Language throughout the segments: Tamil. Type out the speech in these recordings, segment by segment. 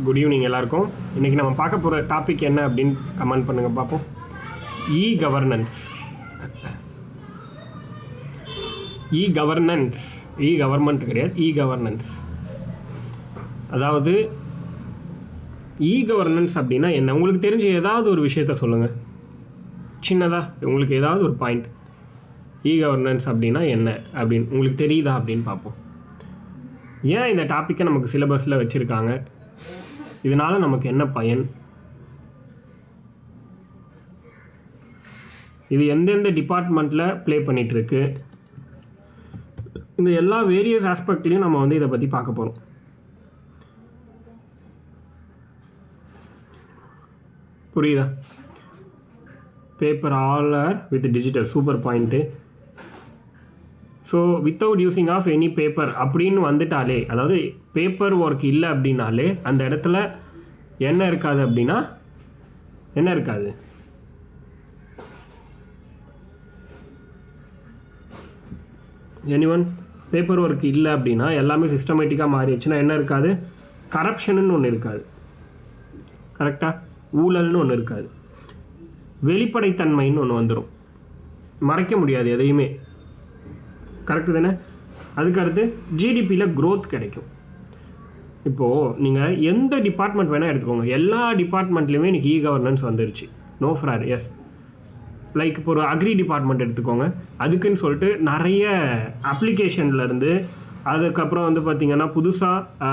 குட் ஈவினிங் எல்லாருக்கும். இன்றைக்கி நம்ம பார்க்க போகிற டாபிக் என்ன அப்படின்னு கமெண்ட் பண்ணுங்கள் பார்ப்போம். கவர்னன்ஸ். கவர்மெண்ட் கிடையாது, கவர்னன்ஸ். அதாவது கவர்னன்ஸ் அப்படின்னா என்ன? உங்களுக்கு தெரிஞ்ச ஏதாவது ஒரு விஷயத்த சொல்லுங்கள், சின்னதாக உங்களுக்கு ஏதாவது ஒரு பாயிண்ட். கவர்னன்ஸ் அப்படின்னா என்ன அப்படின்னு உங்களுக்கு தெரியுதா அப்படின்னு பார்ப்போம். ஏன் இந்த டாப்பிக்கை நமக்கு சிலபஸில் வச்சுருக்காங்க, இதனால் நமக்கு என்ன பயன், இது எந்தெந்த டிபார்ட்மெண்ட்டில் ப்ளே பண்ணிகிட்ருக்கு, இந்த எல்லா வேரியஸ் ஆஸ்பெக்ட்லையும் நம்ம வந்து இதை பற்றி பார்க்க போகிறோம். புரியுதா? Paper all are with digital, super point. So without using of any paper அப்படின்னு வந்துட்டாலே, அதாவது பேப்பர் ஒர்க் இல்லை அப்படின்னாலே அந்த இடத்துல என்ன இருக்காது அப்படின்னா என்ன இருக்காது? எனிவன்? பேப்பர் ஒர்க் இல்லை அப்படின்னா எல்லாமே சிஸ்டமேட்டிக்காக மாறிடுச்சுன்னா என்ன இருக்காது? கரப்ஷன்னு ஒன்று இருக்காது, கரெக்டாக? ஊழல்னு ஒன்று இருக்காது, வெளிப்படைத்தன்மைன்னு ஒன்று வந்துடும், மறைக்க முடியாது எதையுமே, கரெக்டு தானே? அதுக்கடுத்து ஜிடிபியில் க்ரோத் கிடைக்கும். இப்போது நீங்கள் எந்த டிபார்ட்மெண்ட் வேணால் எடுத்துக்கோங்க, எல்லா டிபார்ட்மெண்ட்லேயுமே இன்றைக்கி கவர்னன்ஸ் வந்துருச்சு. No ஃப்ரார், S. லைக் இப்போ ஒரு அக்ரி டிபார்ட்மெண்ட் எடுத்துக்கோங்க, அதுக்குன்னு சொல்லிட்டு நிறைய அப்ளிகேஷன்லேருந்து, அதுக்கப்புறம் வந்து பார்த்திங்கன்னா புதுசாக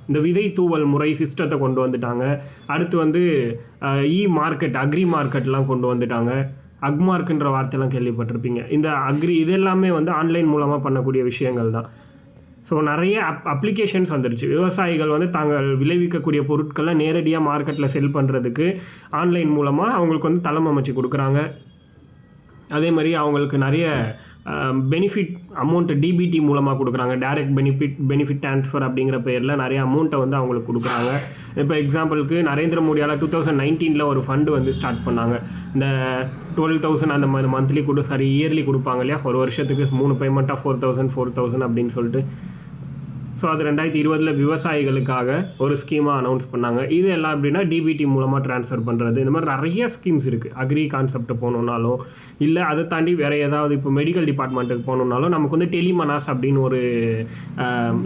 இந்த விதை தூவல் முறை சிஸ்டத்தை கொண்டு வந்துட்டாங்க. அடுத்து வந்து மார்க்கெட், அக்ரி மார்க்கெட்லாம் கொண்டு வந்துட்டாங்க. அக்மார்க்குன்ற வார்த்தையெல்லாம் கேள்விப்பட்டிருப்பீங்க. இந்த அக்ரி இது எல்லாமே வந்து ஆன்லைன் மூலமாக பண்ணக்கூடிய விஷயங்கள் தான். ஸோ நிறைய அப்ளிகேஷன்ஸ் வந்துருச்சு. விவசாயிகள் வந்து தாங்கள் விளைவிக்கக்கூடிய பொருட்களை நேரடியாக மார்க்கெட்டில் செல் பண்ணுறதுக்கு ஆன்லைன் மூலமாக அவங்களுக்கு வந்து தளம் அமைச்சு கொடுக்குறாங்க. அதே மாதிரி அவங்களுக்கு நிறைய பெனிஃபிட் அமௌண்ட்டு டிபிடி மூலமாக கொடுக்குறாங்க, டைரக்ட் பெனிஃபிட் ட்ரான்ஸ்ஃபர் அப்படிங்கிற பேரில் நிறைய அமௌண்ட்டை வந்து அவங்களுக்கு கொடுக்குறாங்க. இப்போ எக்ஸாம்பிளுக்கு நரேந்திர மோடியால் 2019 ஒரு ஃபண்டு வந்து ஸ்டார்ட் பண்ணாங்க. இந்த 12,000 அந்த மாதிரி மந்த்லி இயர்லி கொடுப்பாங்க இல்லையா, ஒரு வருஷத்துக்கு 3 பேமெண்ட்டாக 4,000 அப்படின்னு சொல்லிட்டு. ஸோ அது 2020 விவசாயிகளுக்காக ஒரு ஸ்கீமாக அனௌன்ஸ் பண்ணாங்க. இது எல்லாம் எப்படின்னா டிபிடி மூலமாக ட்ரான்ஸ்ஃபர் பண்ணுறது. இந்த மாதிரி நிறைய ஸ்கீம்ஸ் இருக்குது. அக்ரி கான்செப்ட் போகணுன்னாலும், இல்லை அதை தாண்டி வேறு ஏதாவது இப்போ மெடிக்கல் டிபார்ட்மெண்ட்டுக்கு போகணுன்னாலும் நமக்கு வந்து டெலிமனாஸ் அப்படின்னு ஒரு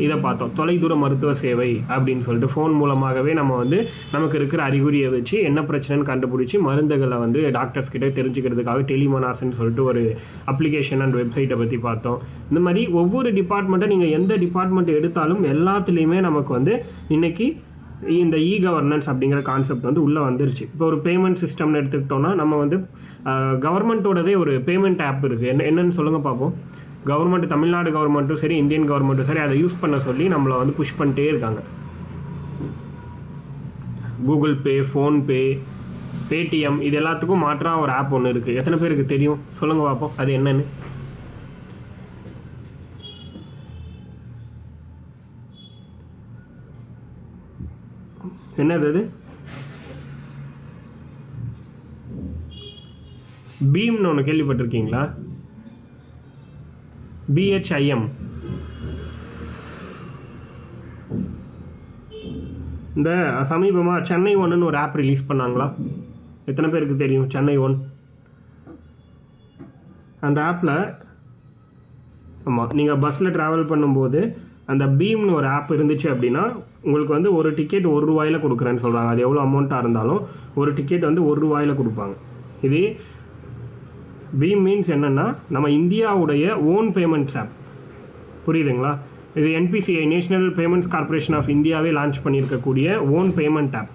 இதை பார்த்தோம், தொலைதூர மருத்துவ சேவை அப்படின்னு சொல்லிட்டு. ஃபோன் மூலமாகவே நம்ம வந்து நமக்கு இருக்கிற அறிகுறியை வச்சு என்ன பிரச்சனைன்னு கண்டுபிடிச்சி மருந்துகளை வந்து டாக்டர்ஸ் கிட்டே தெரிஞ்சுக்கிறதுக்காக டெலிமனாஸ்ன்னு சொல்லிட்டு ஒரு அப்ளிகேஷன் அண்ட் வெப்சைட்டை பற்றி பார்த்தோம். இந்த மாதிரி ஒவ்வொரு டிபார்ட்மெண்ட்டை நீங்கள் எந்த டிபார்ட்மெண்ட் எடுத்தாலும் எல்லாத்துலேயுமே நமக்கு வந்து இன்னைக்கு இந்த கவர்னன்ஸ் அப்படிங்கிற கான்செப்ட் வந்து உள்ளே வந்துருச்சு. இப்போ ஒரு பேமெண்ட் சிஸ்டம்னு எடுத்துக்கிட்டோம்னா நம்ம வந்து கவர்மெண்ட்டோடதே ஒரு பேமெண்ட் ஆப் இருக்குது. என்னன்னு சொல்லுங்கள் பார்ப்போம். கவர்மெண்ட், தமிழ்நாடு கவர்மெண்ட்டும் சரி, இந்தியன் கவர்மெண்ட்டும் சரி, அதை யூஸ் பண்ண சொல்லி நம்மளை வந்து புஷ் பண்ணிட்டே இருக்காங்க. கூகுள் பே, ஃபோன்பே, பேடிஎம், இது எல்லாத்துக்கும் மாற்றாக ஒரு ஆப் ஒன்று இருக்குது. எத்தனை பேருக்கு தெரியும் சொல்லுங்கள் பார்ப்போம், அது என்னன்னு? என்னது அது? பீம்னு ஒன்று கேள்விப்பட்டிருக்கீங்களா? BHIM. இந்த சமீபமாக சென்னை ஒன்றுன்னு ஒரு ஆப் ரிலீஸ் பண்ணாங்களா? எத்தனை பேருக்கு தெரியும் சென்னை ஒன்? அந்த ஆப்பில், ஆமாம், நீங்கள் பஸ்ஸில் ட்ராவல் பண்ணும்போது அந்த பீம்னு ஒரு ஆப் இருந்துச்சு அப்படின்னா உங்களுக்கு வந்து ஒரு டிக்கெட் ₹1 கொடுக்குறேன்னு சொல்கிறாங்க. அது எவ்வளோ அமௌண்ட்டாக இருந்தாலும் ஒரு டிக்கெட் வந்து ₹1 கொடுப்பாங்க. இது பீம் மீன்ஸ் என்னென்னா நம்ம இந்தியாவுடைய ஓன் பேமெண்ட்ஸ் ஆப். புரியுதுங்களா? இது NPCI, national payments corporation of இந்தியாவே லான்ச் பண்ணியிருக்கக்கூடிய ஓன் பேமெண்ட் ஆப்.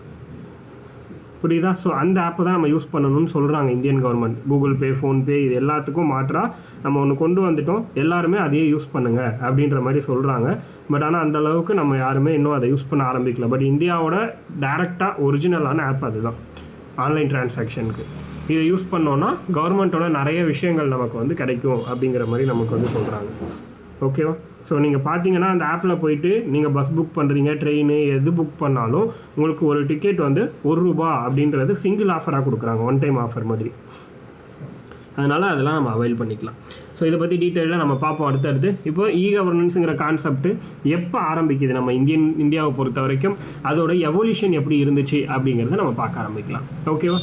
புரியுதா? ஸோ அந்த ஆப்பை தான் நம்ம யூஸ் பண்ணணும்னு சொல்கிறாங்க Indian government. Google Pay, PhonePe, இது எல்லாத்துக்கும் மாற்றாக நம்ம ஒன்று கொண்டு வந்துட்டோம், எல்லாருமே அதையே யூஸ் பண்ணுங்கள் அப்படின்ற மாதிரி சொல்கிறாங்க. பட் ஆனால் அந்தளவுக்கு நம்ம யாருமே இன்னும் அதை யூஸ் பண்ண ஆரம்பிக்கல. பட் இந்தியாவோட டைரெக்டாக ஒரிஜினலான ஆப் அதுதான் ஆன்லைன் டிரான்சாக்ஷனுக்கு. இதை யூஸ் பண்ணோன்னா கவர்மெண்ட்டோட நிறைய விஷயங்கள் நமக்கு வந்து கிடைக்கும் அப்படிங்கிற மாதிரி நமக்கு வந்து சொல்கிறாங்க. ஓகேவா? ஸோ நீங்கள் பார்த்தீங்கன்னா அந்த ஆப்பில் போயிட்டு நீங்கள் பஸ் புக் பண்ணுறீங்க, ட்ரெயின் எது புக் பண்ணாலும் உங்களுக்கு ஒரு டிக்கெட் வந்து ₹1 அப்படின்றது சிங்கிள் ஆஃபராக கொடுக்குறாங்க, ஒன் டைம் ஆஃபர் மாதிரி. அதனால் அதெல்லாம் நம்ம அவைல் பண்ணிக்கலாம். ஸோ ஸோ இதை பற்றி டீட்டெயிலாக நம்ம பார்ப்போம் அடுத்தடுத்து. இப்போ இ கவர்னன்ஸுங்கிற கான்செப்ட் எப்போ ஆரம்பிக்குது நம்ம இந்தியாவை பொறுத்த வரைக்கும், அதோட எவல்யூஷன் எப்படி இருந்துச்சு அப்படிங்கிறத நம்ம பார்க்க ஆரம்பிக்கலாம். ஓகேவா?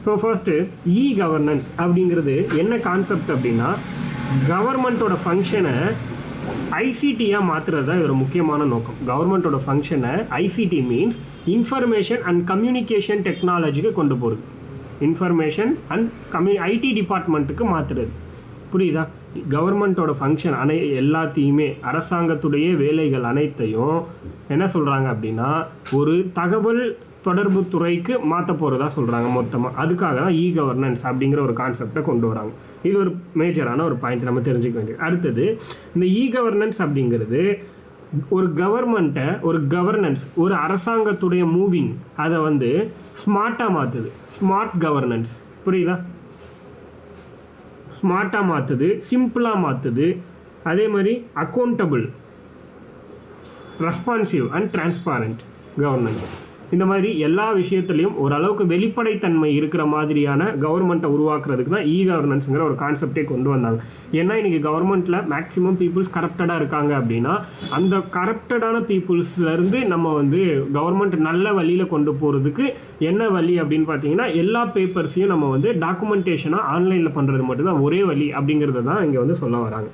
ஸோ ஃபர்ஸ்ட்டு இ கவர்னன்ஸ் அப்படிங்கிறது என்ன கான்செப்ட் அப்படின்னா, கவர்மெண்ட்டோட ஃபங்க்ஷனை ஐசிடியாக மாற்றுறது தான் இதோட முக்கியமான நோக்கம். கவர்மெண்ட்டோட ஃபங்க்ஷனை ICT means information and communication டெக்னாலஜிக்கு கொண்டு போகிறது. இன்ஃபர்மேஷன் அண்ட் ஐடி டிபார்ட்மெண்ட்டுக்கு மாற்றுறது. புரியுதா? கவர்மெண்ட்டோட ஃபங்க்ஷன் எல்லாத்தையுமே, அரசாங்கத்துடைய வேலைகள் அனைத்தையும் என்ன சொல்கிறாங்க அப்படின்னா ஒரு தகவல் தொடர்பு துறைக்கு மாற்ற போகிறதா சொல்கிறாங்க மொத்தமாக. அதுக்காக தான் இ கவர்னன்ஸ் அப்படிங்கிற ஒரு கான்செப்டை கொண்டு வராங்க. இது ஒரு மேஜரான ஒரு பாயிண்ட் நம்ம தெரிஞ்சுக்க வேண்டியது. அடுத்தது, இந்த இ கவர்னன்ஸ் அப்படிங்கிறது ஒரு கவர்மெண்ட்டை, ஒரு கவர்னன்ஸ், ஒரு அரசாங்கத்துடைய மூவிங் அதை வந்து ஸ்மார்ட்டாக மாற்றுது. Smart governance. புரியுதா? ஸ்மார்ட்டாக மாற்றுது, சிம்பிளாக மாற்றுது. அதே மாதிரி அக்கௌண்டபிள், ரெஸ்பான்சிவ் அண்ட் டிரான்ஸ்பாரண்ட் கவர்னன்ஸ். இந்த மாதிரி எல்லா விஷயத்துலையும் ஓரளவுக்கு வெளிப்படைத்தன்மை இருக்கிற மாதிரியான கவர்மெண்ட்டை உருவாக்குறதுக்கு தான் இ கவர்னன்ஸுங்கிற ஒரு கான்செப்டே கொண்டு வந்தாங்க. ஏன்னா இன்றைக்கி கவர்மெண்ட்டில் மேக்ஸிமம் பீப்புள்ஸ் கரப்டடாக இருக்காங்க அப்படின்னா, அந்த கரப்டடான பீப்புள்ஸ்லேருந்து நம்ம வந்து கவர்மெண்ட் நல்ல வழியில் கொண்டு போகிறதுக்கு என்ன வழி அப்படின்னு பார்த்தீங்கன்னா, எல்லா பேப்பர்ஸையும் நம்ம வந்து டாக்குமெண்டேஷனாக ஆன்லைனில் பண்ணுறது மட்டும்தான் ஒரே வழி அப்படிங்கிறத தான் இங்கே வந்து சொல்ல வராங்க.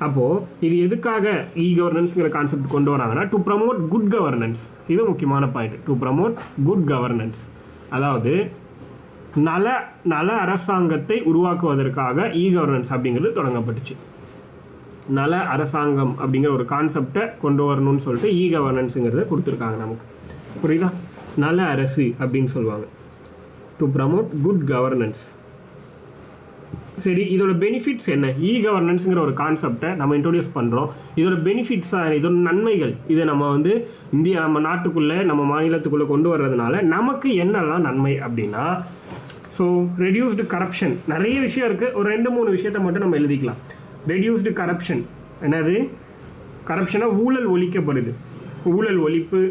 அப்போது இது எதுக்காக இ கவர்னன்ஸுங்கிற கான்செப்ட் கொண்டு வராங்கன்னா, டு ப்ரமோட் குட் கவர்னன்ஸ். இது முக்கியமான point. To promote good governance, அதாவது நல அரசாங்கத்தை உருவாக்குவதற்காக இ கவர்னன்ஸ் அப்படிங்கிறது தொடங்கப்பட்டுச்சு. நல அரசாங்கம் அப்படிங்கிற ஒரு கான்செப்டை கொண்டு வரணும்னு சொல்லிட்டு இ கவர்னன்ஸுங்கிறத கொடுத்துருக்காங்க நமக்கு. புரியுதா? நல அரசு அப்படின்னு சொல்லுவாங்க. To promote good governance. சரி, இதோட பெனிஃபிட்ஸ் என்ன? இ கவர்னன்ஸுங்கிற ஒரு கான்செப்டை நம்ம இன்ட்ரோடியூஸ் பண்ணுறோம். இதோட பெனிஃபிட்ஸாக, இதோட நன்மைகள், இதை நம்ம வந்து நம்ம நாட்டுக்குள்ளே, நம்ம மாநிலத்துக்குள்ளே கொண்டு வர்றதுனால நமக்கு என்னெல்லாம் நன்மை அப்படின்னா, ஸோ ரெடியூஸ்டு கரப்ஷன். நிறைய விஷயம் இருக்குது, ஒரு 2-3 விஷயத்தை மட்டும் நம்ம எழுதிக்கலாம். Reduced corruption. என்னது? கரப்ஷனாக ஊழல் ஒழிக்கப்படுது. ஊழல் ஒழிப்பு.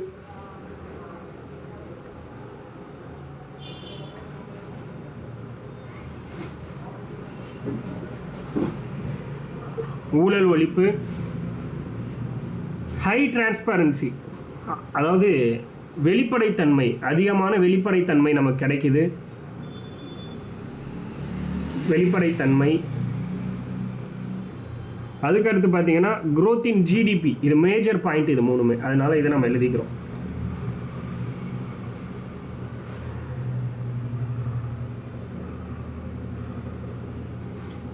ஊழல் ஒழிப்பு. ஹை டிரான்ஸ்பரன்சி, அதாவது வெளிப்படைத்தன்மை, அதிகமான வெளிப்படைத்தன்மை நமக்கு கிடைக்குது. வெளிப்படைத்தன்மை. அதுக்கடுத்து பார்த்தீங்கன்னா growth in ஜிடிபி. இது மேஜர் பாயிண்ட், இது மூணுமே. அதனால இதை நம்ம எழுதிக்கிறோம்.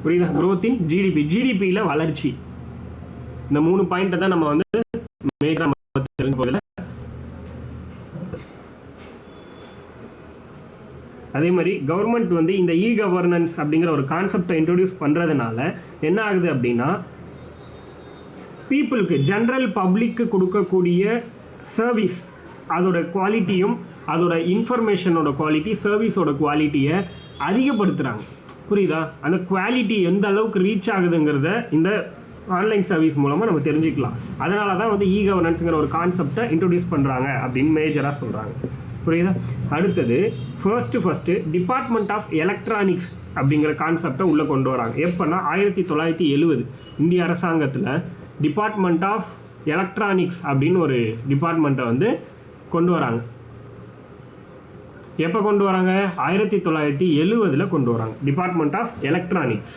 புரியுதா? growth in ஜிடிபி, ஜிடிபியில் வளர்ச்சி. இந்த 3 பாயிண்ட்டை தான் நம்ம வந்து மேஜராக தெரிஞ்ச போதில். அதே மாதிரி கவர்மெண்ட் வந்து இந்த இ கவர்னன்ஸ் அப்படிங்கிற ஒரு கான்செப்டை இன்ட்ரோடியூஸ் பண்ணுறதுனால என்ன ஆகுது அப்படின்னா, பீப்புளுக்கு, ஜென்ரல் பப்ளிக்கு கொடுக்கக்கூடிய சர்வீஸ், அதோட குவாலிட்டியும், அதோட இன்ஃபர்மேஷனோட குவாலிட்டி, சர்வீஸோட குவாலிட்டியை அதிகப்படுத்துகிறாங்க. புரியுதா? அந்த குவாலிட்டி எந்த அளவுக்கு ரீச் ஆகுதுங்கிறத இந்த ஆன்லைன் சர்வீஸ் மூலமாக நம்ம தெரிஞ்சுக்கலாம். அதனால தான் வந்து இ கவர்னன்ஸுங்கிற ஒரு கான்செப்டை இன்ட்ரோடியூஸ் பண்ணுறாங்க அப்படின்னு மேஜராக சொல்கிறாங்க. புரியுதா? அடுத்தது ஃபர்ஸ்ட்டு டிபார்ட்மெண்ட் ஆஃப் எலக்ட்ரானிக்ஸ் அப்படிங்கிற கான்செப்டை உள்ளே கொண்டு வராங்க. எப்போன்னா 1970 இந்திய அரசாங்கத்தில் டிபார்ட்மெண்ட் ஆஃப் எலக்ட்ரானிக்ஸ் அப்படின்னு ஒரு டிபார்ட்மெண்ட்டை வந்து கொண்டு வராங்க. எப்போ கொண்டு வராங்க? 1970 கொண்டு வராங்க. Department of electronics.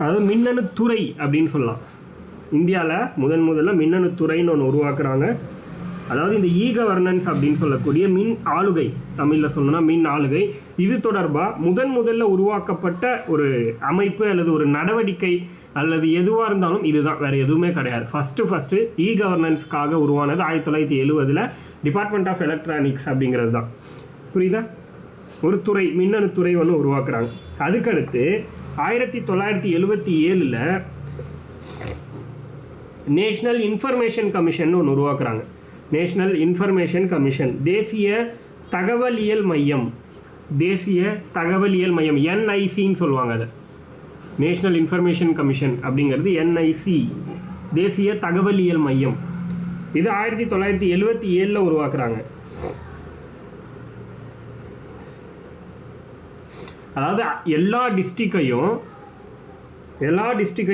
அதாவது மின்னணு துறை அப்படின்னு சொல்லலாம். இந்தியாவில் முதல்ல மின்னணு துறைன்னு ஒன்று உருவாக்குறாங்க. அதாவது இந்த இ கவர்னன்ஸ் அப்படின்னு சொல்லக்கூடிய மின் ஆளுகை, தமிழில் சொல்லணும்னா மின் ஆளுகை, இது தொடர்பாக முதல்ல உருவாக்கப்பட்ட ஒரு அமைப்பு அல்லது ஒரு நடவடிக்கை அல்லது எதுவாக இருந்தாலும் இதுதான், வேறு எதுவுமே கிடையாது. ஃபஸ்ட்டு இ கவர்னன்ஸ்க்காக உருவானது 1970 டிபார்ட்மெண்ட் ஆஃப் எலக்ட்ரானிக்ஸ் அப்படிங்கிறது தான். புரியுதா? ஒரு துறை, மின்னணு துறை ஒன்று உருவாக்குறாங்க. அதுக்கடுத்து 1977 நேஷ்னல் இன்ஃபர்மேஷன் கமிஷன் ஒன்று உருவாக்குறாங்க. நேஷ்னல் இன்ஃபர்மேஷன் கமிஷன், தேசிய தகவலியல் மையம். தேசிய தகவலியல் மையம், என்ஐசின்னு சொல்லுவாங்க. அதை நேஷ்னல் இன்ஃபர்மேஷன் கமிஷன் அப்படிங்கிறது என்ஐசி, தேசிய தகவலியல் மையம். இது 1977 உருவாக்குறாங்க. அதாவது எல்லா டிஸ்ட்ரிக்டையும்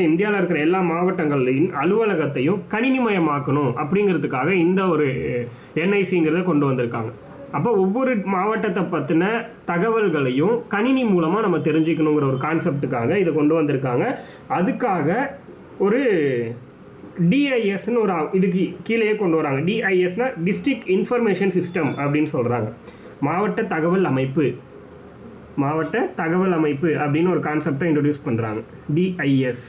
இந்தியாவில் இருக்கிற எல்லா மாவட்டங்களின் அலுவலகத்தையும் கணினிமயமாக்கணும் அப்படிங்கிறதுக்காக இந்த ஒரு என்ஐசிங்கிறத கொண்டு வந்திருக்காங்க. அப்போ ஒவ்வொரு மாவட்டத்தை பற்றின தகவல்களையும் கணினி மூலமாக நம்ம தெரிஞ்சுக்கணுங்கிற ஒரு கான்செப்டுக்காக இதை கொண்டு வந்திருக்காங்க. அதுக்காக ஒரு டிஐஎஸ்ன்னு ஒரு இதுக்கு கீழேயே கொண்டு வராங்க. டிஐஎஸ்னா டிஸ்ட்ரிக்ட் இன்ஃபர்மேஷன் சிஸ்டம் அப்படின்னு சொல்கிறாங்க. மாவட்ட தகவல் அமைப்பு அப்படின்னு ஒரு கான்செப்டை இன்ட்ரடியூஸ் பண்ணுறாங்க, டிஐஎஸ்.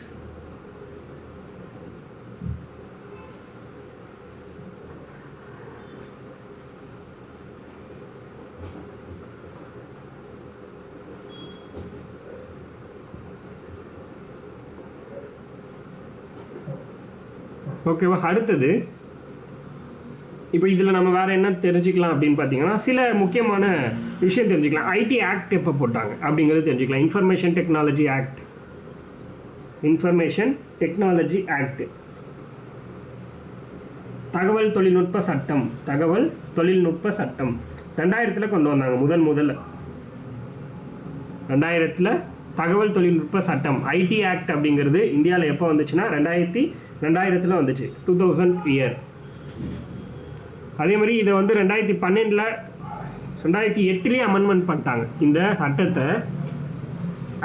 ஓகேவா? அடுத்தது இப்போ இதில் நம்ம வேறு என்ன தெரிஞ்சுக்கலாம் அப்படின்னு பார்த்தீங்கன்னா, சில முக்கியமான விஷயம் தெரிஞ்சுக்கலாம். ஐடி ஆக்ட் எப்போ போட்டாங்க அப்படிங்கிறது தெரிஞ்சுக்கலாம். இன்ஃபர்மேஷன் டெக்னாலஜி ஆக்ட், தகவல் தொழில்நுட்ப சட்டம் 2000 கொண்டு வந்தாங்க. முதல்ல 2000 தகவல் தொழில்நுட்ப சட்டம் ஐடி ஆக்ட் அப்படிங்கிறது இந்தியாவில் எப்போ வந்துச்சுன்னா 2000 வந்துச்சு, 2000 இயர். அதே மாதிரி இதை வந்து 2008 அமெண்ட்மெண்ட் பண்ணிட்டாங்க. இந்த சட்டத்தை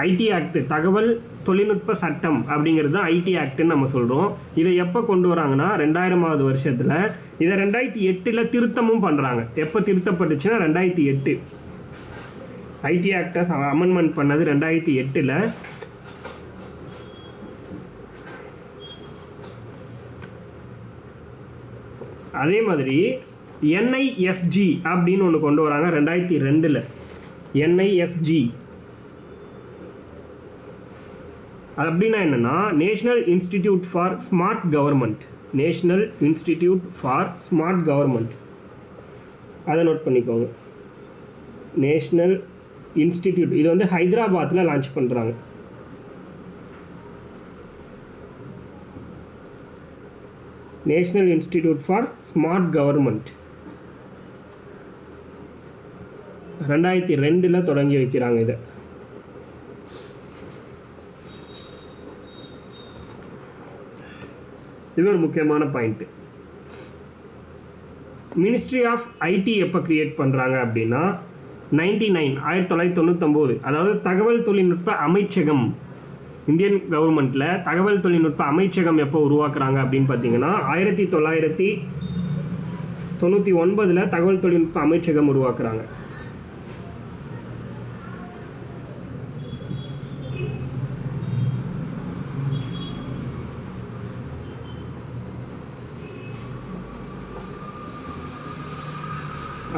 ஐடி ஆக்ட், தகவல் தொழில்நுட்ப சட்டம் அப்படிங்கிறது தான் ஐடி ஆக்ட்னு நம்ம சொல்கிறோம். இதை எப்போ கொண்டு வராங்கன்னா 2000வது வருஷத்தில். இதை 2008 திருத்தமும் பண்ணுறாங்க. எப்போ திருத்தப்பட்டுச்சுன்னா 2008. ஐடி ஆக்டை அமெண்ட்மெண்ட் பண்ணது 2008. அதே மாதிரி என்ஐஎஃப்ஜி அப்படின்னு ஒன்று கொண்டு வராங்க 2002. என்ஐஎஃப்ஜி அப்படின்னா என்னன்னா, national institute for smart government. அதை நோட் பண்ணிக்கோங்க. நேஷ்னல் இன்ஸ்டிடியூட், இது வந்து ஹைதராபாத்தில் லான்ச் பண்ணுறாங்க. National institute for smart government 2002 தொடங்கி வைக்கிறாங்க. இதை இது ஒரு முக்கியமான பாயிண்ட். மினிஸ்ட்ரி ஆஃப் ஐடி எப்போ கிரியேட் பண்ணுறாங்க அப்படின்னா 1999. அதாவது தகவல் தொழில்நுட்ப அமைச்சகம், இந்தியன் கவர்மெண்ட்டில் தகவல் தொழில்நுட்ப அமைச்சகம் எப்போ உருவாக்குறாங்க அப்படின்னு பார்த்தீங்கன்னா 1999 தகவல் தொழில்நுட்ப அமைச்சகம் உருவாக்குறாங்க.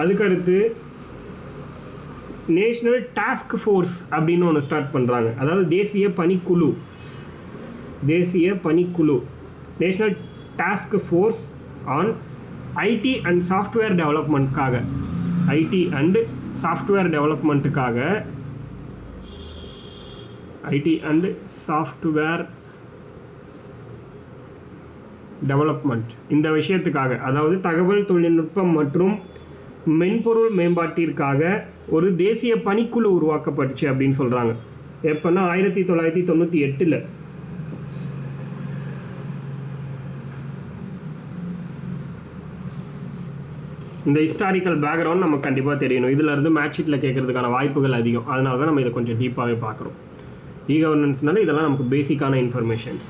அதுக்கடுத்து நேஷ்னல் டாஸ்க் ஃபோர்ஸ் அப்படின்னு ஒன்று ஸ்டார்ட் பண்ணுறாங்க. அதாவது தேசிய பணிக்குழு national task force on IT and software development இந்த விஷயத்துக்காக, அதாவது தகவல் தொழில்நுட்பம் மற்றும் மென்பொருள் மேம்பாட்டிற்காக ஒரு தேசிய பணிக்குழு உருவாக்கப்பட்டுச்சு அப்படின்னு சொல்கிறாங்க. எப்போன்னா 1998. இந்த ஹிஸ்டாரிக்கல் பேக்ரவுண்ட் நமக்கு கண்டிப்பாக தெரியணும். இதில் இருந்து மேட்ச் ஷீட்டில் கேட்கறதுக்கான வாய்ப்புகள் அதிகம். அதனால தான் நம்ம இதை கொஞ்சம் டீப்பாகவே பார்க்குறோம். கவர்னன்ஸ்னால இதெல்லாம் நமக்கு பேசிக்கான இன்ஃபர்மேஷன்ஸ்.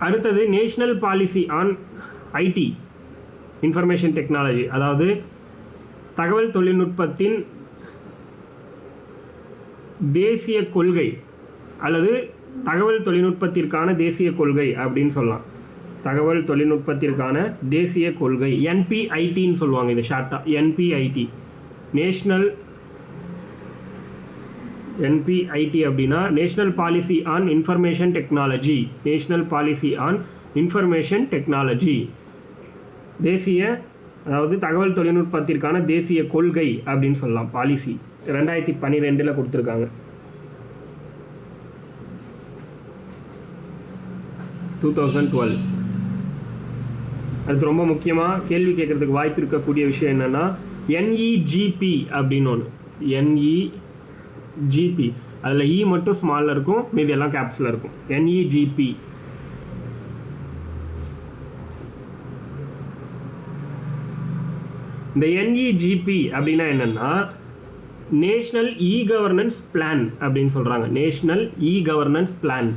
அடுத்தது national policy on ID information technology, அதாவது தகவல் தொழில்நுட்பத்தின் தேசிய கொள்கை அல்லது தகவல் தொழில்நுட்பத்திற்கான தேசிய கொள்கை அப்படின்னு சொல்லலாம். தகவல் தொழில்நுட்பத்திற்கான தேசிய கொள்கை என்பிஐடின்னு சொல்லுவாங்க. இது ஷார்ட்டாக என்பிஐடி. என்பிஐடி அப்படின்னா national policy on information technology. தேசிய, அதாவது தகவல் தொழில்நுட்பத்திற்கான தேசிய கொள்கை அப்படின்னு சொல்லலாம். பாலிசி 2012 கொடுத்துருக்காங்க. 2012. அது ரொம்ப முக்கியமாக கேள்வி கேட்குறதுக்கு வாய்ப்பு இருக்கக்கூடிய விஷயம் என்னென்னா NEGP அப்படின்னு ஒன்று. NEGP அதில் இ மட்டும் ஸ்மாலில் இருக்கும், மீதி எல்லாம் கேப்ஸில் இருக்கும். NEGP. இந்த NEGP அப்படின்னா என்னென்னா நேஷ்னல் இ கவர்னன்ஸ் பிளான் அப்படின்னு சொல்கிறாங்க. National e governance plan.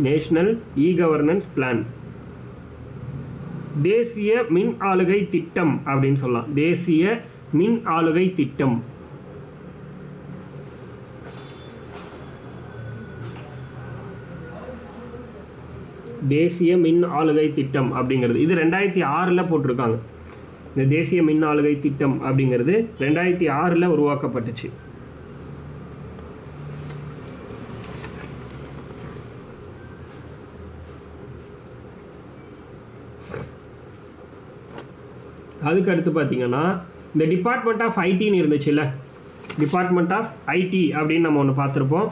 National e governance plan. தேசிய மின் ஆளுகை திட்டம் அப்படின்னு சொல்லலாம். தேசிய மின் ஆளுகை திட்டம். தேசிய மின் ஆளுகை திட்டம் அப்படிங்கிறது இது 2006 போட்டிருக்காங்க. இந்த தேசிய மின் ஆளுகை திட்டம் அப்படிங்கிறது 2006 உருவாக்கப்பட்டுச்சு. அதுக்கு அடுத்து பார்த்தீங்கன்னா இந்த டிபார்ட்மெண்ட் ஆஃப் ஐடின்னு இருந்துச்சுல்ல, டிபார்ட்மெண்ட் ஆஃப் ஐடி அப்படின்னு நம்ம ஒன்று பார்த்துருப்போம்.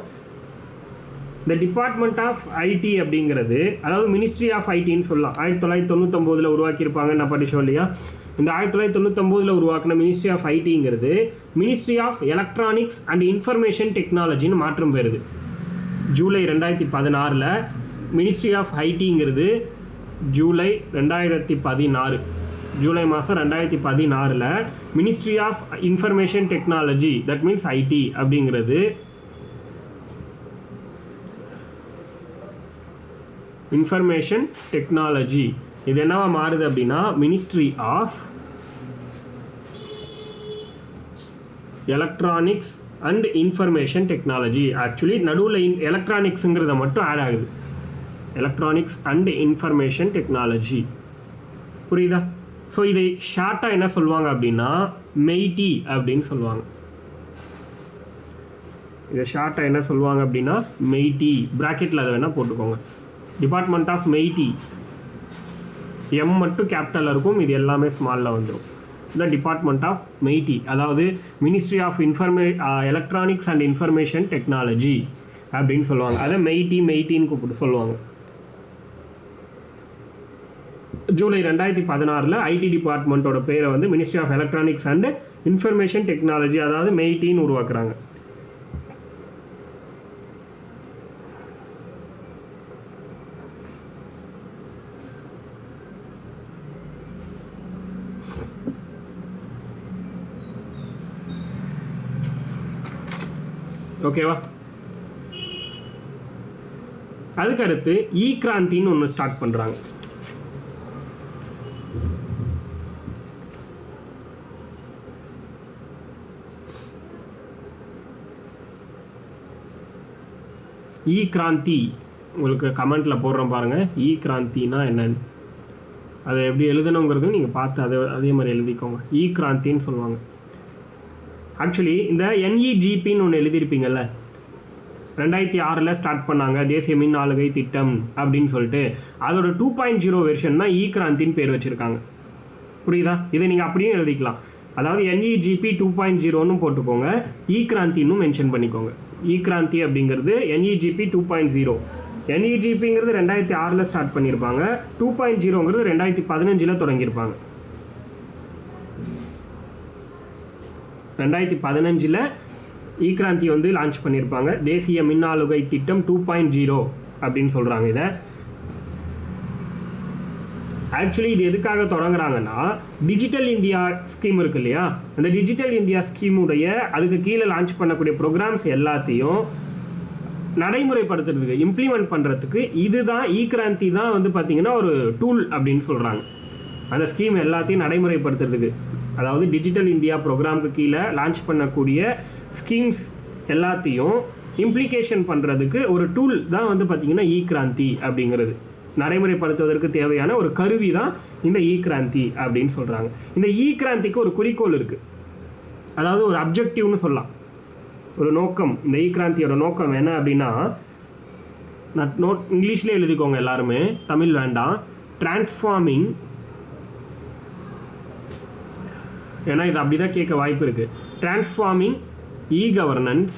இந்த டிபார்ட்மெண்ட் ஆஃப் ஐடி அப்படிங்கிறது அதாவது மினிஸ்ட்ரி ஆஃப் ஐடின்னு சொல்லலாம். 1999 உருவாக்கியிருப்பாங்க, நான் படித்தோம் இல்லையா. இந்த 1999 உருவாக்கின மினிஸ்ட்ரி ஆஃப் ஐடிங்கிறது ministry of electronics and information டெக்னாலஜின்னு மாற்றம் பெறுது. ஜூலை 2016 மினிஸ்ட்ரி ஆஃப் ஐடிங்கிறது ஜூலை 2016 ஜூலை மாதம் 2016 ministry of information technology, that means IT அப்படிங்கிறது இன்ஃபர்மேஷன் டெக்னாலஜி இது என்னவா மாறுது அப்படின்னா ministry of electronics and information technology. Actually நடுவில் எலக்ட்ரானிக்ஸுங்கிறத மட்டும் ஆட் ஆகுது. Electronics and information technology. புரியுதா? ஸோ இதை ஷார்ட்டாக என்ன சொல்லுவாங்க அப்படின்னா மெய்டி அப்படின்னு சொல்லுவாங்க. இதை ஷார்ட்டாக என்ன சொல்லுவாங்க அப்படின்னா மெய்டி. ப்ராக்கெட்டில் அதை வேணால் போட்டுக்கோங்க. Department of mighty. எம் மட்டும் கேபிட்டலில் இருக்கும், இது எல்லாமே ஸ்மாலில் வந்துடும். இந்த டிபார்ட்மெண்ட் ஆஃப் மெய்டி அதாவது ministry of electronics and information technology அப்படின்னு சொல்லுவாங்க. அதை மெய்டின்னு கூப்பிட்டு சொல்லுவாங்க. ஜூலை 2016 ஐடி டிபார்ட்மெண்ட்டோட பேரை வந்து ministry of electronics and information technology அதாவது மெய்டின்னு உருவாக்குறாங்க. ஓகேவா? அதுக்கடுத்து இ கிராந்தின்னு ஒன்று ஸ்டார்ட் பண்ணுறாங்க. இ கிராந்தி உங்களுக்கு கமெண்ட்டில் போடுறோம் பாருங்கள். இ கிராந்தினா என்னன்னு அதை எப்படி எழுதணுங்கிறதும் நீங்கள் பார்த்து அதே மாதிரி எழுதிக்கோங்க. இ கிராந்தின்னு சொல்லுவாங்க. ஆக்சுவலி இந்த NEGPன்னு ஒன்று எழுதியிருப்பீங்கள்ல, 2006 ஸ்டார்ட் பண்ணாங்க தேசிய மின் ஆளுகை திட்டம் அப்படின்னு சொல்லிட்டு. அதோட 2.0 வெர்ஷன் தான் இ கிராந்தின்னு பேர் வச்சுருக்காங்க. புரியுதா? இதை நீங்கள் அப்படியே எழுதிக்கலாம். அதாவது NEGP 2.0ன்னு போட்டுக்கோங்க, இ கிராந்தின்னு மென்ஷன் பண்ணிக்கோங்க. இ கிராந்தி அப்படிங்கிறது NEGP 2.0. NEGPங்கிறது 2006 ஸ்டார்ட் பண்ணியிருப்பாங்க. 2.0ங்கிறது 2015 தொடங்கியிருப்பாங்க. 2015 இ கிராந்தி வந்து லான்ச் பண்ணியிருப்பாங்க. தேசிய மின் ஆளுகை திட்டம் 2.0 அப்படின்னு சொல்கிறாங்க. இதை ஆக்சுவலி இது எதுக்காக தொடங்குறாங்கன்னா டிஜிட்டல் இந்தியா ஸ்கீம் இருக்கு இல்லையா, அந்த டிஜிட்டல் இந்தியா ஸ்கீமுடைய அதுக்கு கீழே லான்ச் பண்ணக்கூடிய ப்ரோக்ராம்ஸ் எல்லாத்தையும் நடைமுறைப்படுத்துறதுக்கு இம்ப்ளிமெண்ட் பண்ணுறதுக்கு இதுதான் இ கிராந்தி தான் வந்து பார்த்திங்கன்னா ஒரு டூல் அப்படின்னு சொல்கிறாங்க. அந்த ஸ்கீம் எல்லாத்தையும் நடைமுறைப்படுத்துறதுக்கு அதாவது டிஜிட்டல் இந்தியா ப்ரோக்ராமுக்கு கீழே லான்ச் பண்ணக்கூடிய ஸ்கீம்ஸ் எல்லாத்தையும் இம்ப்ளிகேஷன் பண்ணுறதுக்கு ஒரு டூல் தான் வந்து பார்த்திங்கன்னா இ கிராந்தி அப்படிங்கிறது. நடைமுறைப்படுத்துவதற்கு தேவையான ஒரு கருவி தான் இந்த இ கிராந்தி அப்படின்னு சொல்கிறாங்க. இந்த இ கிராந்திக்கு ஒரு குறிக்கோள் இருக்குது, அதாவது ஒரு அப்ஜெக்டிவ்னு சொல்லலாம், ஒரு நோக்கம். இந்த இ கிராந்தியோட நோக்கம் என்ன அப்படின்னா, இங்கிலீஷ்லேயே எழுதிக்கோங்க எல்லாருமே, தமிழ் வேண்டாம். டிரான்ஸ்ஃபார்மிங், ஏன்னா இது அப்படி தான் கேட்க வாய்ப்பு இருக்குது. Transforming e governance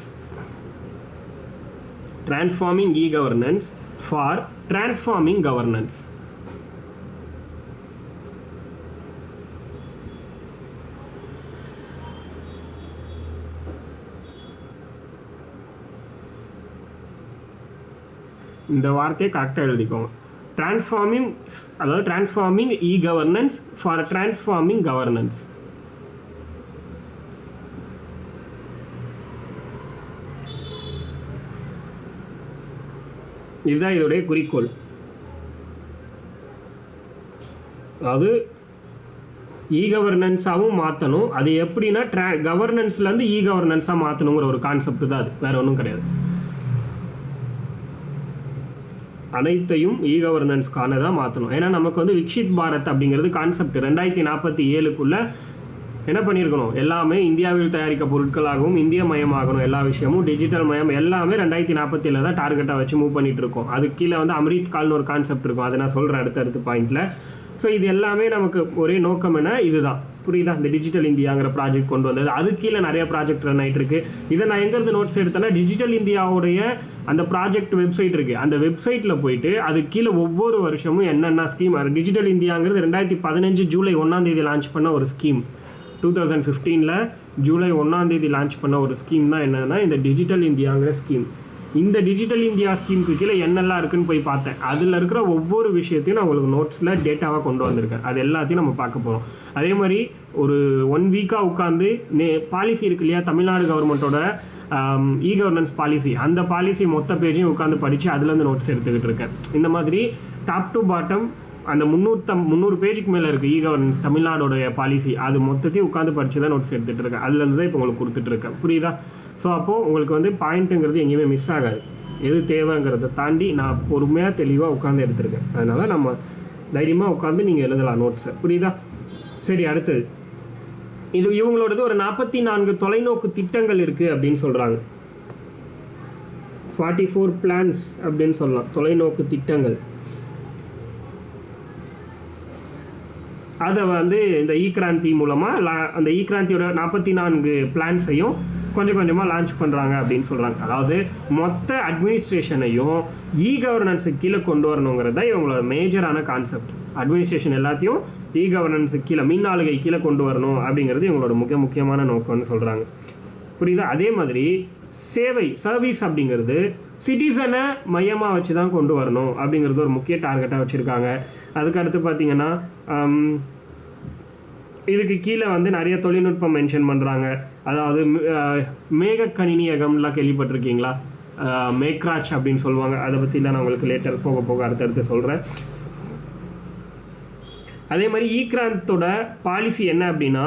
for transforming governance. இந்த வார்த்தையை கரெக்டாக எழுதிக்கோங்க. டிரான்ஸ்ஃபார்மிங், அதாவது transforming e governance for transforming governance. இதுதான் இதோடைய குறிக்கோள். அதாவது இ கவர்னன்ஸாகவும் மாற்றணும். அது எப்படின்னா கவர்னன்ஸ்லேருந்து இ கவர்னன்ஸாக மாற்றணுங்கிற ஒரு கான்செப்ட் தான் அது, வேறு ஒன்றும் கிடையாது. அனைத்தையும் இ கவர்னன்ஸ்க்கான தான் மாற்றணும். ஏன்னா நமக்கு வந்து விக்ஷித் பாரத் அப்படிங்கிறது கான்செப்ட் 2047 என்ன பண்ணியிருக்கணும், எல்லாமே இந்தியாவில் தயாரிக்க பொருட்களாகவும் இந்திய மயமாகணும், எல்லா விஷயமும் டிஜிட்டல் மயம் எல்லாமே 2047 தான் டார்கெட்டாக வச்சு மூவ் பண்ணிட்டு இருக்கோம். அதுக்கு கீழே வந்து அமிர்த் கால்னு ஒரு கான்செப்ட் இருக்கும், அதை நான் சொல்கிறேன் அடுத்தடுத்த பாயிண்டில். ஸோ இது எல்லாமே நமக்கு ஒரே நோக்கம் என்ன, இதுதான். புரியுதா? இந்த டிஜிட்டல் இந்தியாங்கிற ப்ராஜெக்ட் கொண்டு வந்தது. அது கீழே நிறைய ப்ராஜெக்ட் ரன் ஆகிட்டு இருக்கு. இதை நான் எங்கேருந்து நோட்ஸ் எடுத்தேன்னா, டிஜிட்டல் இந்தியாவுடைய அந்த ப்ராஜெக்ட் வெப்சைட் இருக்குது, அந்த வெப்சைட்டில் போயிட்டு அது கீழே ஒவ்வொரு வருஷமும் என்னென்ன ஸ்கீம். டிஜிட்டல் இந்தியாங்கிறது 2015 ஜூலை 1 லான்ச் பண்ண ஒரு ஸ்கீம். 2015 ஜூலை 1 லான்ச் பண்ண ஒரு ஸ்கீம் தான் என்னென்னா இந்த டிஜிட்டல் இந்தியாங்கிற ஸ்கீம். இந்த டிஜிட்டல் இந்தியா ஸ்கீமுக்கு கீழே என்னெல்லாம் இருக்குன்னு போய் பார்த்தேன். அதில் இருக்கிற ஒவ்வொரு விஷயத்தையும் நான் உங்களுக்கு நோட்ஸில் டேட்டாவாக கொண்டு வந்திருக்கேன். அது எல்லாத்தையும் நம்ம பார்க்க போகிறோம். அதே மாதிரி ஒரு 1 வீக்காக உட்காந்து பாலிசி இருக்கு இல்லையா, தமிழ்நாடு கவர்மெண்ட்டோட இ கவர்னன்ஸ் பாலிசி, அந்த பாலிசி மொத்த பேஜையும் உட்காந்து படித்து அதுலேருந்து நோட்ஸ் எடுத்துக்கிட்டு இருக்கேன். இந்த மாதிரி டாப் டு பாட்டம் அந்த 300 பேஜுக்கு மேலே இருக்குது இ கவர்னன்ஸ் தமிழ்நாடோடைய பாலிசி. அது மொத்தத்தையும் உட்காந்து படித்து தான் நோட்ஸ் எடுத்துகிட்டு இருக்கேன். அதுலேருந்து தான் இப்போ உங்களுக்கு கொடுத்துட்ருக்கேன். புரியுதா? ஸோ அப்போது உங்களுக்கு வந்து பாயிண்ட்டுங்கிறது எங்கேயுமே மிஸ் ஆகாது. எது தேவைங்கிறத தாண்டி நான் பொறுமையாக தெளிவாக உட்காந்து எடுத்திருக்கேன். அதனால் நம்ம தைரியமாக உட்காந்து நீங்கள் எழுதலாம் நோட்ஸை. புரியுதா? சரி, அடுத்தது இவங்களோடது ஒரு 44 தொலைநோக்கு திட்டங்கள் இருக்குது அப்படின்னு சொல்கிறாங்க. 44 பிளான்ஸ் அப்படின்னு சொல்லலாம், தொலைநோக்கு திட்டங்கள். அதை வந்து இந்த இ கிராந்தி மூலமாக அந்த இ கிராந்தியோட 44 பிளான்ஸையும் கொஞ்சம் கொஞ்சமாக லான்ச் பண்ணுறாங்க அப்படின்னு சொல்கிறாங்க. அதாவது மொத்த அட்மினிஸ்ட்ரேஷனையும் இ கவர்னன்ஸுக்கு கீழே கொண்டு வரணுங்கிறது தான் இவங்களோட மேஜரான கான்செப்ட். அட்மினிஸ்ட்ரேஷன் எல்லாத்தையும் இ கவர்னன்ஸுக்கு கீழே, மின் ஆளுகை கீழே கொண்டு வரணும் அப்படிங்கிறது இவங்களோட முக்கியமான நோக்கம்னு சொல்கிறாங்க. புரியுதா? அதே மாதிரி சேவை, சர்வீஸ் அப்படிங்கிறது சிட்டிசனை மையமாக வச்சு தான் கொண்டு வரணும் அப்படிங்கிறது ஒரு முக்கிய டார்கெட்டாக வச்சுருக்காங்க. அதுக்கடுத்து பார்த்திங்கன்னா இதுக்கு கீழே வந்து நிறைய தொழில்நுட்பம் மென்ஷன் பண்ணுறாங்க. அதாவது மேக கணினியகம்லாம் கேள்விப்பட்டிருக்கீங்களா? மேக்ராச் அப்படின்னு சொல்லுவாங்க. அதை பற்றிலாம் நான் உங்களுக்கு லேட்டர் போக அடுத்தடுத்து சொல்கிறேன். அதே மாதிரி இ கிராந்தோட பாலிசி என்ன அப்படின்னா,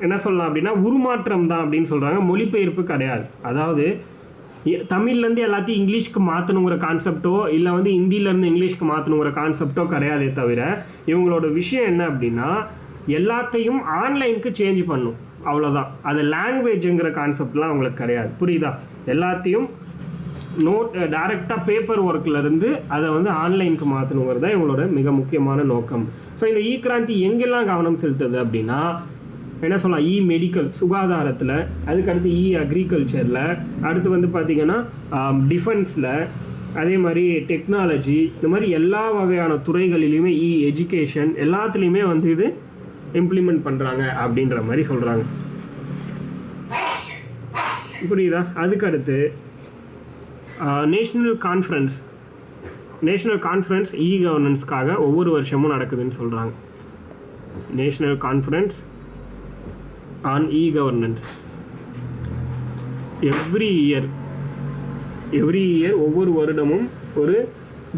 என்ன சொல்லலாம் அப்படின்னா உருமாற்றம் தான் அப்படின்னு சொல்கிறாங்க, மொழிபெயர்ப்பு கிடையாது. அதாவது தமிழ்லேருந்து எல்லாத்தையும் இங்கிலீஷ்க்கு மாற்றணுங்கிற கான்செப்டோ இல்லை வந்து ஹிந்திலேருந்து இங்கிலீஷ்க்கு மாற்றணுங்கிற கான்செப்டோ கிடையாதே தவிர, இவங்களோட விஷயம் என்ன அப்படின்னா எல்லாத்தையும் ஆன்லைனுக்கு சேஞ்ச் பண்ணும், அவ்வளோதான். அது லாங்குவேஜுங்கிற கான்செப்ட்லாம் அவங்களுக்கு கிடையாது. புரியுதா? எல்லாத்தையும் டைரெக்டாக பேப்பர் ஒர்க்லேருந்து அதை வந்து ஆன்லைனுக்கு மாற்றணுங்கிறது தான் இவங்களோட மிக முக்கியமான நோக்கம். ஸோ இந்த இ கிராந்தி எங்கெல்லாம் கவனம் செலுத்துது அப்படின்னா, என்ன சொல்லலாம், இ மெடிக்கல் சுகாதாரத்தில், அதுக்கடுத்து இ அக்ரிகல்ச்சரில், அடுத்து வந்து பார்த்திங்கன்னா டிஃபென்ஸில், அதே மாதிரி டெக்னாலஜி, இந்த மாதிரி எல்லா வகையான துறைகளிலையுமே இ எஜுகேஷன் எல்லாத்துலேயுமே வந்து இது இம்ப்ளிமெண்ட் பண்ணுறாங்க அப்படின்ற மாதிரி சொல்கிறாங்க. புரியுதா? அதுக்கடுத்து நேஷ்னல் கான்ஃபரன்ஸ் இ கவர்னன்ஸ்க்காக ஒவ்வொரு வருஷமும் நடக்குதுன்னு சொல்கிறாங்க. National conference on e governance every year ஒவ்வொரு வருடமும் ஒரு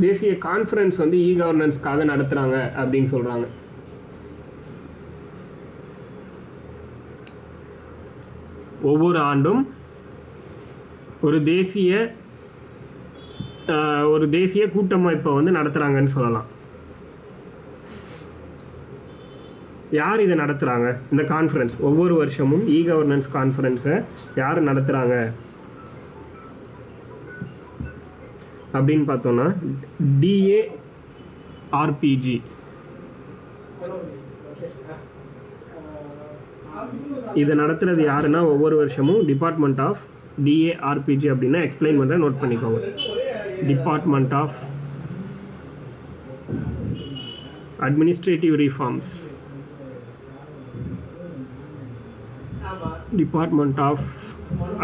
தேசிய கான்ஃபரன்ஸ் வந்து இ கவர்னன்ஸ்க்காக நடத்துகிறாங்க அப்படின்னு சொல்கிறாங்க. ஒவ்வொரு ஆண்டும் ஒரு தேசிய கூட்டமைப்பை வந்து நடத்துகிறாங்கன்னு சொல்லலாம். யார் இதை நடத்துகிறாங்க? இந்த கான்ஃபரன்ஸ் ஒவ்வொரு வருஷமும் இ கவர்னன்ஸ் கான்ஃபரன்ஸை யார் நடத்துகிறாங்க அப்படின்னு பார்த்தோன்னா DARPG. இதை நடத்துகிறது யாருன்னா ஒவ்வொரு வருஷமும் டிபார்ட்மெண்ட் ஆஃப் DARPG அப்படின்னா எக்ஸ்பிளைன் பண்ணுறேன், நோட் பண்ணிக்கோங்க. Department of Administrative Reforms. Department of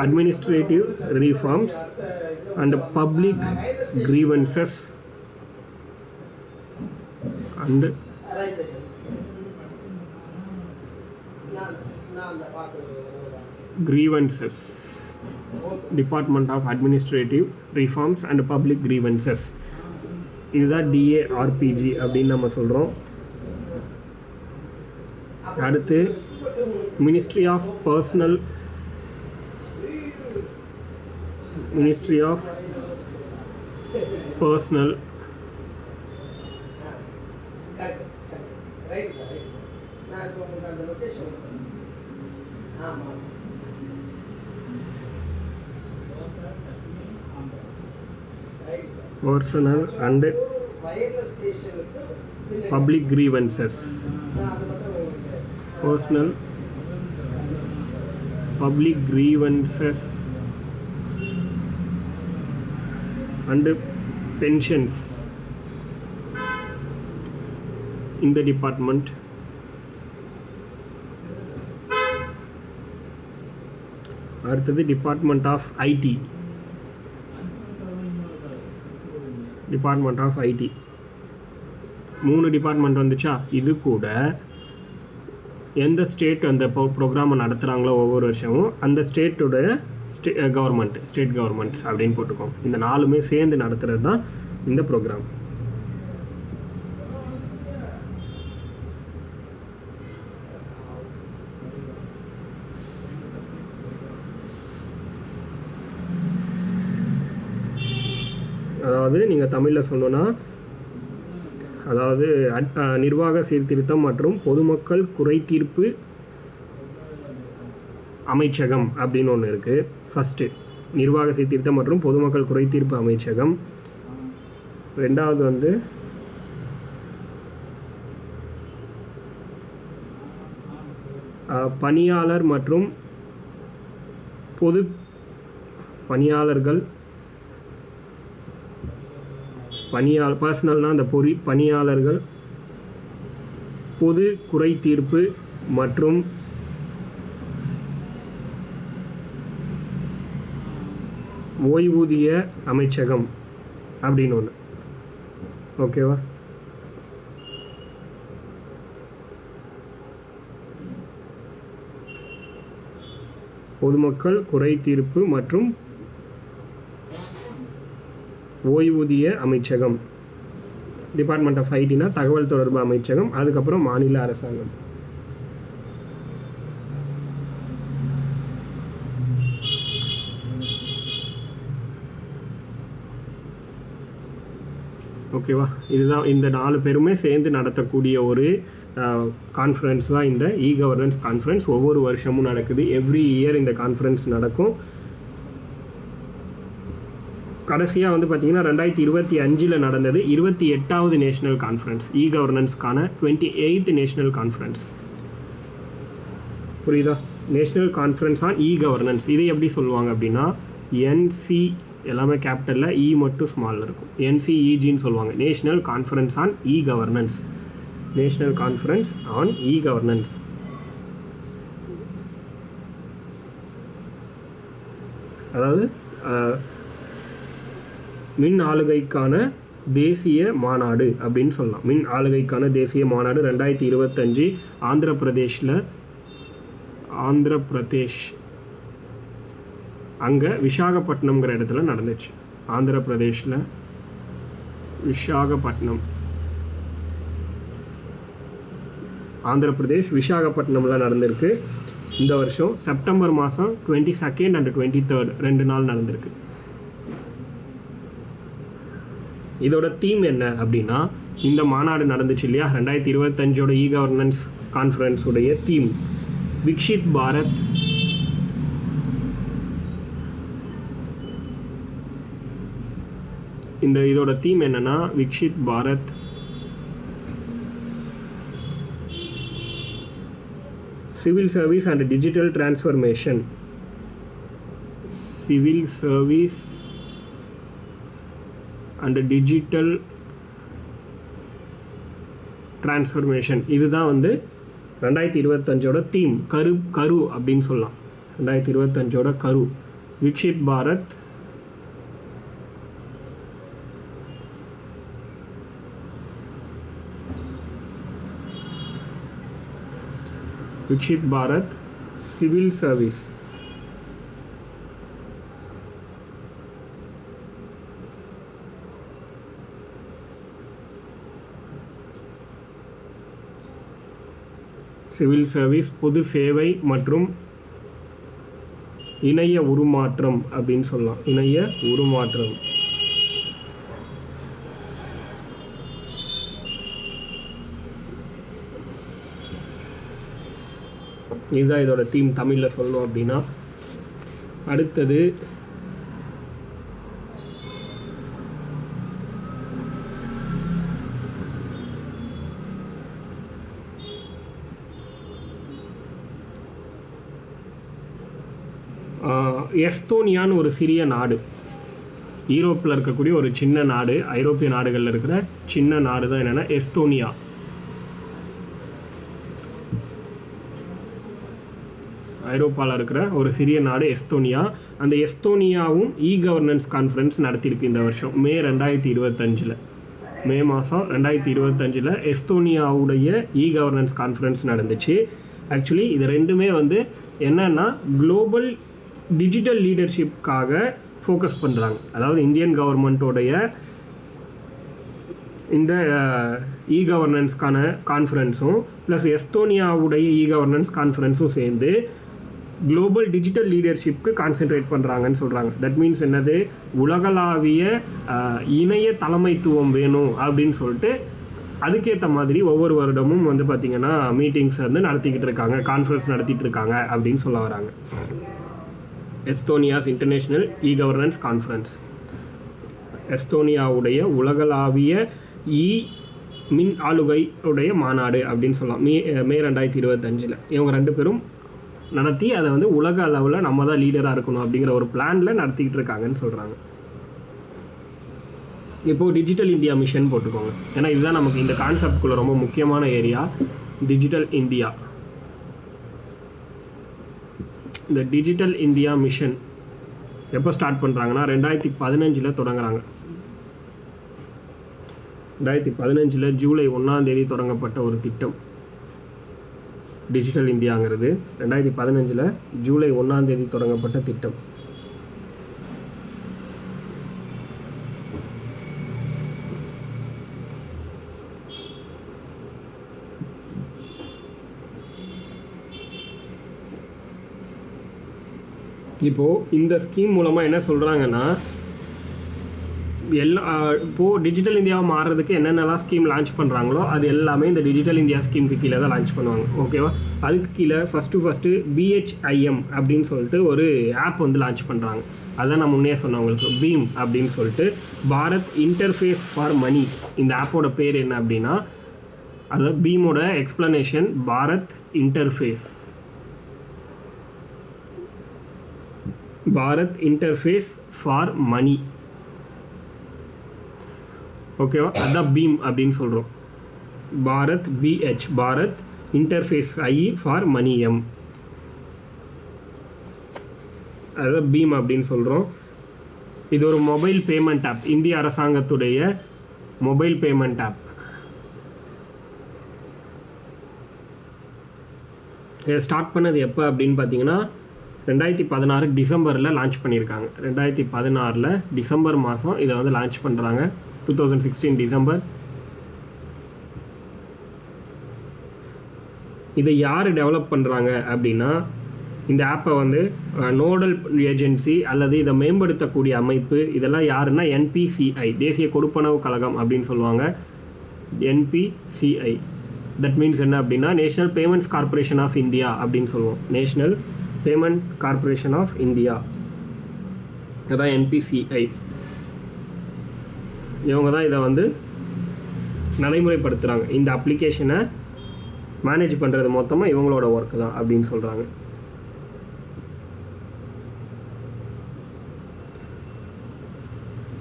Administrative Reforms and Public Grievances and Grievances. Department of Administrative Reforms and Public Grievances. இதுதான் DARPG அப்படின்னு நம்ம சொல்கிறோம். அடுத்து Ministry of Personnel and Public Grievances. Personal, Public Grievances and Pensions in the department. அடுத்தது Department of IT. Department of IT 3 department வந்துச்சா. இது கூட எந்த ஸ்டேட் அந்த ப்ரோக்ராமை நடத்துகிறாங்களோ ஒவ்வொரு வருஷமும் அந்த ஸ்டேட்டோட ஸ்டேட் கவர்மெண்ட்ஸ் அப்படின்னு போட்டுக்கோம். இந்த 4மே சேர்ந்து நடத்துகிறது தான் இந்த ப்ரோக்ராம். அதாவது நீங்கள் தமிழில் சொல்லணும்னா அதாவது நிர்வாக சீர்திருத்தம் மற்றும் பொதுமக்கள் குறைதீர்ப்பு அமைச்சகம் அப்படின்னு ஒன்று இருக்குது. ஃபஸ்ட்டு நிர்வாக சீர்திருத்தம் மற்றும் பொதுமக்கள் குறைதீர்ப்பு அமைச்சகம். ரெண்டாவது வந்து பணியாளர் மற்றும் பொது பணியாளர்கள் பர்சனல்னால் அந்த பணியாளர்கள் பொது குறை தீர்ப்பு மற்றும் ஓய்வூதிய அமைச்சகம் அப்படின்னு ஒன்று. ஓகேவா? பொதுமக்கள் குறை தீர்ப்பு மற்றும் ஓய்வூதிய அமைச்சகம். டிபார்ட்மெண்ட் ஆஃப் ஐடினா தகவல் தொடர்பு அமைச்சகம். அதுக்கப்புறம் மாநில அரசாங்கம். ஓகேவா? இதுதான் இந்த 4 பேருமே சேர்ந்து நடத்தக்கூடிய ஒரு கான்ஃபரன்ஸ் தான் இந்த இ-கவர்னன்ஸ் கான்ஃபரன்ஸ். ஒவ்வொரு வருஷமும் நடக்குது. எவ்ரி இயர் இந்த கான்ஃபரன்ஸ் நடக்கும். கடைசியாக வந்து பார்த்திங்கன்னா 2025 நடந்தது 28வது நேஷ்னல் கான்ஃபரன்ஸ், இ-கவர்னன்ஸ்க்கான 28th நேஷ்னல் கான்ஃபரன்ஸ். புரியுதா? National conference on e-governance. இதை எப்படி சொல்லுவாங்க அப்படின்னா என்சி எல்லாமே கேபிட்டலில், இ மட்டும் ஸ்மாலில் இருக்கும். என்சிஇஜின்னு சொல்லுவாங்க. National conference on e-governance. National conference on e-governance. அதாவது மின் ஆளுகைக்கான தேசிய மாநாடு அப்படின்னு சொல்லலாம். மின் ஆளுகைக்கான தேசிய மாநாடு 2025 ஆந்திர பிரதேஷ் அங்கே விசாகப்பட்டினம்ங்கிற இடத்துல நடந்துச்சு. ஆந்திர பிரதேஷில் ஆந்திர பிரதேஷ் விசாகப்பட்டினமில் நடந்திருக்கு. இந்த வருஷம் செப்டம்பர் மாதம் 22 and 23 2 நாள் நடந்திருக்கு. இதோட தீம் என்ன அப்படின்னா, இந்த மாநாடு நடந்துச்சு இல்லையா 2025 இ-கவர்னன்ஸ் கான்ஃபரன்ஸ் உடைய தீம் விக்ஷித் பாரத். இதோட தீம் என்னன்னா Viksit Bharat, civil service and digital transformation. Civil service and digital transformation. இதுதான் வந்து 2025ஓட தீம். கரு அப்படின்னு சொல்லலாம். 2025ஓட கரு Viksit Bharat civil service. Civil service, பொது சேவை மற்றும் இணைய உருமாற்றம் அப்படின்னு சொல்லலாம். இணைய உருமாற்றம். இதுதான் இதோட தீம் தமிழில் சொல்லணும் அப்படின்னா. அடுத்தது எஸ்தோனியான்னு ஒரு சிறிய நாடு, யூரோப்பில் இருக்கக்கூடிய ஒரு சின்ன நாடு, ஐரோப்பிய நாடுகளில் இருக்கிற சின்ன நாடு தான் என்னென்னா எஸ்தோனியா. ஐரோப்பாவில் இருக்கிற ஒரு சிறிய நாடு எஸ்தோனியா. அந்த எஸ்தோனியாவும் கவர்னன்ஸ் கான்ஃபரன்ஸ் நடத்தியிருக்கு இந்த வருஷம் மே 2025. மே மாதம் 2025 எஸ்தோனியாவுடைய கவர்னன்ஸ் கான்ஃபரன்ஸ் நடந்துச்சு. ஆக்சுவலி இது ரெண்டுமே வந்து என்னன்னா குளோபல் டிஜிட்டல் லீடர்ஷிப்காக ஃபோக்கஸ் பண்ணுறாங்க. அதாவது இந்தியன் கவர்மெண்ட்டோடைய இந்த கவர்னன்ஸ்க்கான கான்ஃபரன்ஸும் ப்ளஸ் எஸ்தோனியாவுடைய கவர்னன்ஸ் கான்ஃபரன்ஸும் சேர்ந்து குளோபல் டிஜிட்டல் லீடர்ஷிப்க்கு கான்சென்ட்ரேட் பண்ணுறாங்கன்னு சொல்கிறாங்க. தட் மீன்ஸ் என்னது, உலகளாவிய இணைய தலைமைத்துவம் வேணும் அப்படின்னு சொல்லிட்டு அதுக்கேற்ற மாதிரி ஒவ்வொரு வருடமும் வந்து பார்த்திங்கன்னா மீட்டிங்ஸ் வந்து நடத்திக்கிட்டு இருக்காங்க, கான்ஃபரன்ஸ் நடத்திட்டு இருக்காங்க அப்படின்னு சொல்ல வராங்க. எஸ்தோனியாஸ் இன்டர்நேஷ்னல் கவர்னன்ஸ் கான்ஃபரன்ஸ், எஸ்தோனியாவுடைய உலகளாவிய மின் ஆளுகை உடைய மாநாடு அப்படின்னு சொல்லலாம். மே 2025 இவங்க ரெண்டு பேரும் நடத்தி அதை வந்து உலக அளவில் நம்ம தான் லீடராக இருக்கணும் அப்படிங்கிற ஒரு பிளானில் நடத்திக்கிட்டு இருக்காங்கன்னு சொல்கிறாங்க. இப்போது டிஜிட்டல் இந்தியா மிஷன் போட்டுக்கோங்க, ஏன்னா இதுதான் நமக்கு இந்த கான்செப்ட்குள்ளே ரொம்ப முக்கியமான ஏரியா. டிஜிட்டல் இந்தியா, இந்த டிஜிட்டல் இந்தியா மிஷன் எப்போ ஸ்டார்ட் பண்ணுறாங்கன்னா 2015 தொடங்குறாங்க. 2015 ஜூலை 1 தொடங்கப்பட்ட ஒரு திட்டம் டிஜிட்டல் இந்தியாங்கிறது. 2015 ஜூலை 1 தொடங்கப்பட்ட திட்டம். இப்போது இந்த ஸ்கீம் மூலமாக என்ன சொல்கிறாங்கன்னா, இப்போது டிஜிட்டல் இந்தியாவை மாறுறதுக்கு என்னென்னலாம் ஸ்கீம் லான்ச் பண்ணுறாங்களோ அது எல்லாமே இந்த டிஜிட்டல் இந்தியா ஸ்கீமுக்கு கீழே தான் லான்ச் பண்ணுவாங்க. ஓகேவா? அதுக்கு கீழே ஃபஸ்ட்டு BHIM அப்படின்னு சொல்லிட்டு ஒரு ஆப் வந்து லான்ச் பண்ணுறாங்க. அதான் நான் முன்னே சொன்னேன் உங்களுக்கு, பீம் அப்படின்னு சொல்லிட்டு, பாரத் இன்டர்ஃபேஸ் ஃபார் மணி. இந்த ஆப்போட பேர் என்ன அப்படின்னா, அதாவது பீமோட explanation Bharat interface for money. ஓகேவா? அதுதான் பீம் அப்படின்னு சொல்கிறோம். Bharat Bharat interface for money M, அதுதான் பீம் அப்படின்னு சொல்கிறோம். இது ஒரு மொபைல் பேமெண்ட் ஆப், இந்திய அரசாங்கத்துடைய மொபைல் பேமெண்ட் ஆப். இதை ஸ்டார்ட் பண்ணது எப்போ அப்படின்னு பார்த்தீங்கன்னா 2016 டிசம்பரில் லான்ச் பண்ணியிருக்காங்க. 2016 டிசம்பர் மாதம் இதை வந்து லான்ச் பண்ணுறாங்க. 2016 டிசம்பர். இதை யார் டெவலப் பண்ணுறாங்க அப்படின்னா, இந்த ஆப்பை வந்து நோடல் ஏஜென்சி அல்லது இதை மேம்படுத்தக்கூடிய அமைப்பு இதெல்லாம் யாருன்னா NPCI, தேசிய கொடுப்பனவு கழகம் அப்படின்னு சொல்லுவாங்க. NPCI தட் மீன்ஸ் என்ன அப்படின்னா, national payments corporation of India அப்படின்னு சொல்லுவோம். National payment corporation of India, அதுதான் NPCI. இவங்க தான் இதை வந்து நடைமுறைப்படுத்துகிறாங்க. இந்த அப்ளிகேஷனை மேனேஜ் பண்ணுறது மொத்தமாக இவங்களோட ஒர்க்கு தான் அப்படின்னு சொல்கிறாங்க.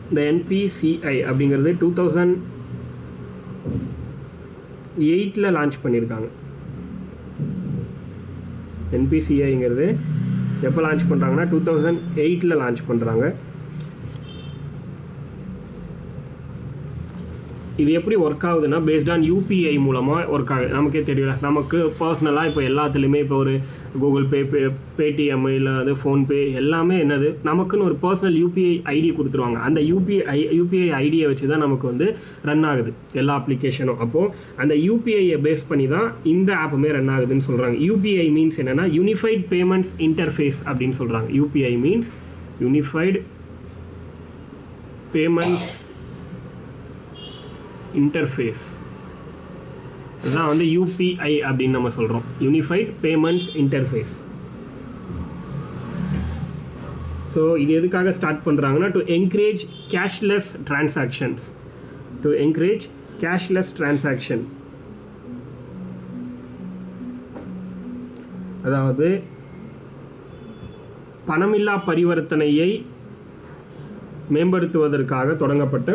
இந்த NPCI அப்படிங்கிறது 2008 லான்ச் பண்ணியிருக்காங்க. NPCIங்கிறது எப்போ லான்ச் பண்ணுறாங்கன்னா 2008 லான்ச் பண்ணுறாங்க. இது எப்படி ஒர்க் ஆகுதுன்னா பேஸ்ட் ஆன் UPI மூலமாக ஒர்க் ஆகுது. நமக்கே தெரியல, நமக்கு பர்சனலாக இப்போ எல்லாத்துலேயுமே இப்போ ஒரு கூகுள் பே, பேடிஎம், இல்லை அது ஃபோன்பே எல்லாமே என்னது நமக்குன்னு ஒரு பர்சனல் UPI ஐடி கொடுத்துருவாங்க. அந்த UPI ஐடியை வச்சு தான் நமக்கு வந்து ரன் ஆகுது எல்லா அப்ளிகேஷனும். அப்போது அந்த UPIயை பேஸ் பண்ணி தான் இந்த ஆப்புமே ரன் ஆகுதுன்னு சொல்கிறாங்க. UPI மீன்ஸ் என்னென்னா யூனிஃபைட் பேமெண்ட்ஸ் இன்டர்ஃபேஸ் அப்படின்னு சொல்கிறாங்க. UPI means unified payments interface. இதுதான் வந்து UPI அப்படின்னு நம்ம சொல்கிறோம், யூனிஃபைட் பேமெண்ட்ஸ் இன்டர்ஃபேஸ். ஸோ இது எதுக்காக ஸ்டார்ட் பண்ணுறாங்கன்னா டு என்கரேஜ் கேஷ்லெஸ் டிரான்சாக்ஷன்ஸ், அதாவது பணமில்லா பரிவர்த்தனையை மேம்படுத்துவதற்காக தொடங்கப்பட்ட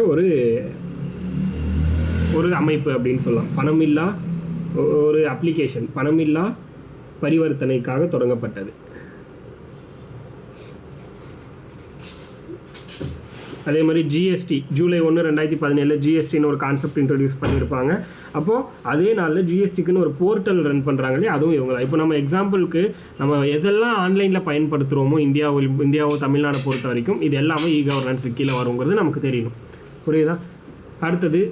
ஒரு அமைப்பு அப்படின்னு சொல்லலாம். பணமில்லா ஒரு அப்ளிகேஷன், பணமில்லா பரிவர்த்தனைக்காக தொடங்கப்பட்டது. அதே மாதிரி GST ஜூலை 1, 2017 GSTன்னு ஒரு கான்செப்ட் இன்ட்ரடியூஸ் பண்ணியிருப்பாங்க. அப்போது அதே நாளில் GSTக்குன்னு ஒரு போர்ட்டல் ரன் பண்ணுறாங்களே, அதுவும் இவங்க தான். இப்போ நம்ம எக்ஸாம்பிளுக்கு நம்ம எதெல்லாம் ஆன்லைனில் பயன்படுத்துகிறோமோ இந்தியாவோ தமிழ்நாடு பொறுத்த வரைக்கும் இது எல்லாமே E-Governance கீழே வருங்கிறது நமக்கு தெரியணும். புரியுதா? அடுத்தது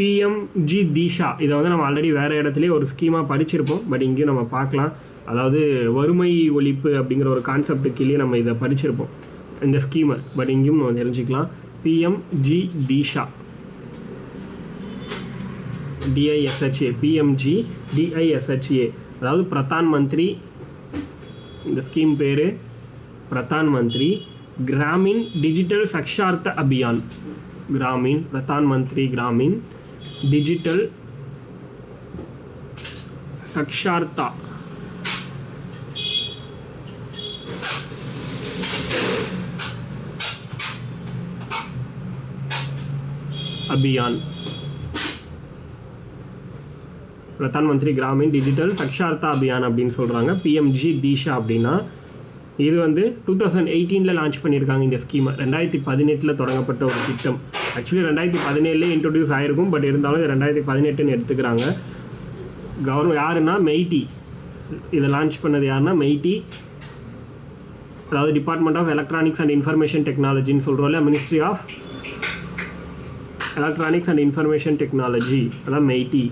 PMG தீஷா. இதை வந்து நம்ம ஆல்ரெடி வேறு இடத்துலேயே ஒரு ஸ்கீமாக படிச்சிருப்போம், பட் இங்கேயும் நம்ம பார்க்கலாம். அதாவது வறுமை ஒழிப்பு அப்படிங்கிற ஒரு கான்செப்ட் கீழே நம்ம இதை படிச்சிருப்போம் இந்த ஸ்கீமை, பட் இங்கேயும் நம்ம தெரிஞ்சுக்கலாம். PMG Disha, DISHA, PMG DISHA, அதாவது பிரதான் மந்திரி, இந்த ஸ்கீம் பேர் Pradhan Mantri Gramin digital சக்ஷார்த்த Abhiyan. Pradhan Mantri Gramin digital சக்ஷார்த்தா Abhiyan. Pradhan Mantri Gramin digital சக்ஷார்த்தா Abhiyan அப்படின்னு சொல்கிறாங்க. PMG தீஷா அப்படின்னா இது வந்து 2018 லான்ச் பண்ணியிருக்காங்க இந்த ஸ்கீமை. 2018 தொடங்கப்பட்ட ஒரு திட்டம். ஆக்சுவலி 2017 இன்ட்ரடியூஸ் ஆகிருக்கும், பட் இருந்தாலும் 2018 எடுத்துக்கிறாங்க. யாருன்னா மெய்டி. இதை லான்ச் பண்ணது யாருன்னா மெய்டி, அதாவது department of electronics and information டெக்னாலஜின்னு சொல்கிறோம்ல, ministry of electronics and information technology, அதான் மெய்டி.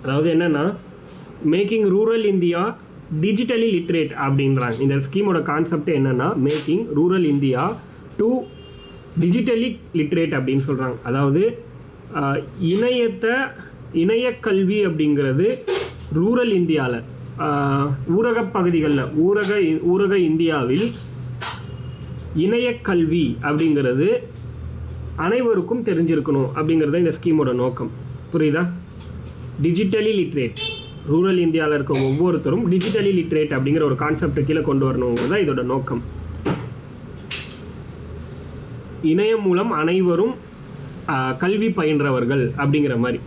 அதாவது என்னென்னா making rural India digitally literate அப்படின்றாங்க. இந்த ஸ்கீமோட கான்செப்ட் என்னென்னா making rural India to digitally literate அப்படின்னு சொல்கிறாங்க. அதாவது இணையக்கல்வி அப்படிங்கிறது ரூரல் இந்தியாவில், ஊரக பகுதிகளில், ஊரக இந்தியாவில் இணையக்கல்வி அப்படிங்கிறது அனைவருக்கும் தெரிஞ்சிருக்கணும் அப்படிங்கிறது இந்த ஸ்கீமோட நோக்கம். புரியுதா? டிஜிட்டலி லிட்ரேட், ரூரல் இந்தியாவில் இருக்க ஒவ்வொருத்தரும் டிஜிட்டலி லிட்ரேட் அப்படிங்கிற ஒரு கான்செப்ட் கீழே கொண்டு வரணுங்கிறது தான் இதோட நோக்கம். இணையம் மூலம் அனைவரும் கல்வி பயின்றவர்கள் அப்படிங்கிற மாதிரி.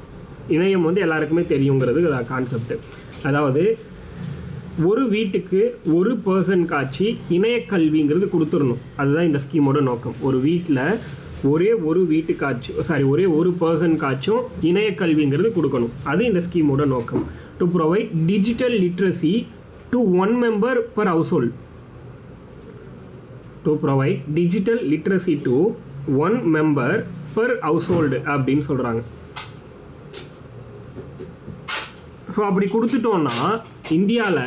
இணையம் வந்து எல்லாருக்குமே தெரியுங்கிறது கான்செப்ட். அதாவது ஒரு வீட்டுக்கு ஒரு பர்சனுக்காச்சு இணையக்கல்விங்கிறது கொடுத்துடணும். அதுதான் இந்த ஸ்கீமோட நோக்கம். ஒரு வீட்டில் ஒரே ஒரு பர்சனுக்காச்சும் இணையக்கல்விங்கிறது கொடுக்கணும். அது இந்த ஸ்கீமோட நோக்கம். To provide digital literacy to 1 member per household. To provide digital literacy to 1 member per household அப்படின்னு சொல்கிறாங்க. ஸோ அப்படி கொடுத்துட்டோன்னா இந்தியாவில்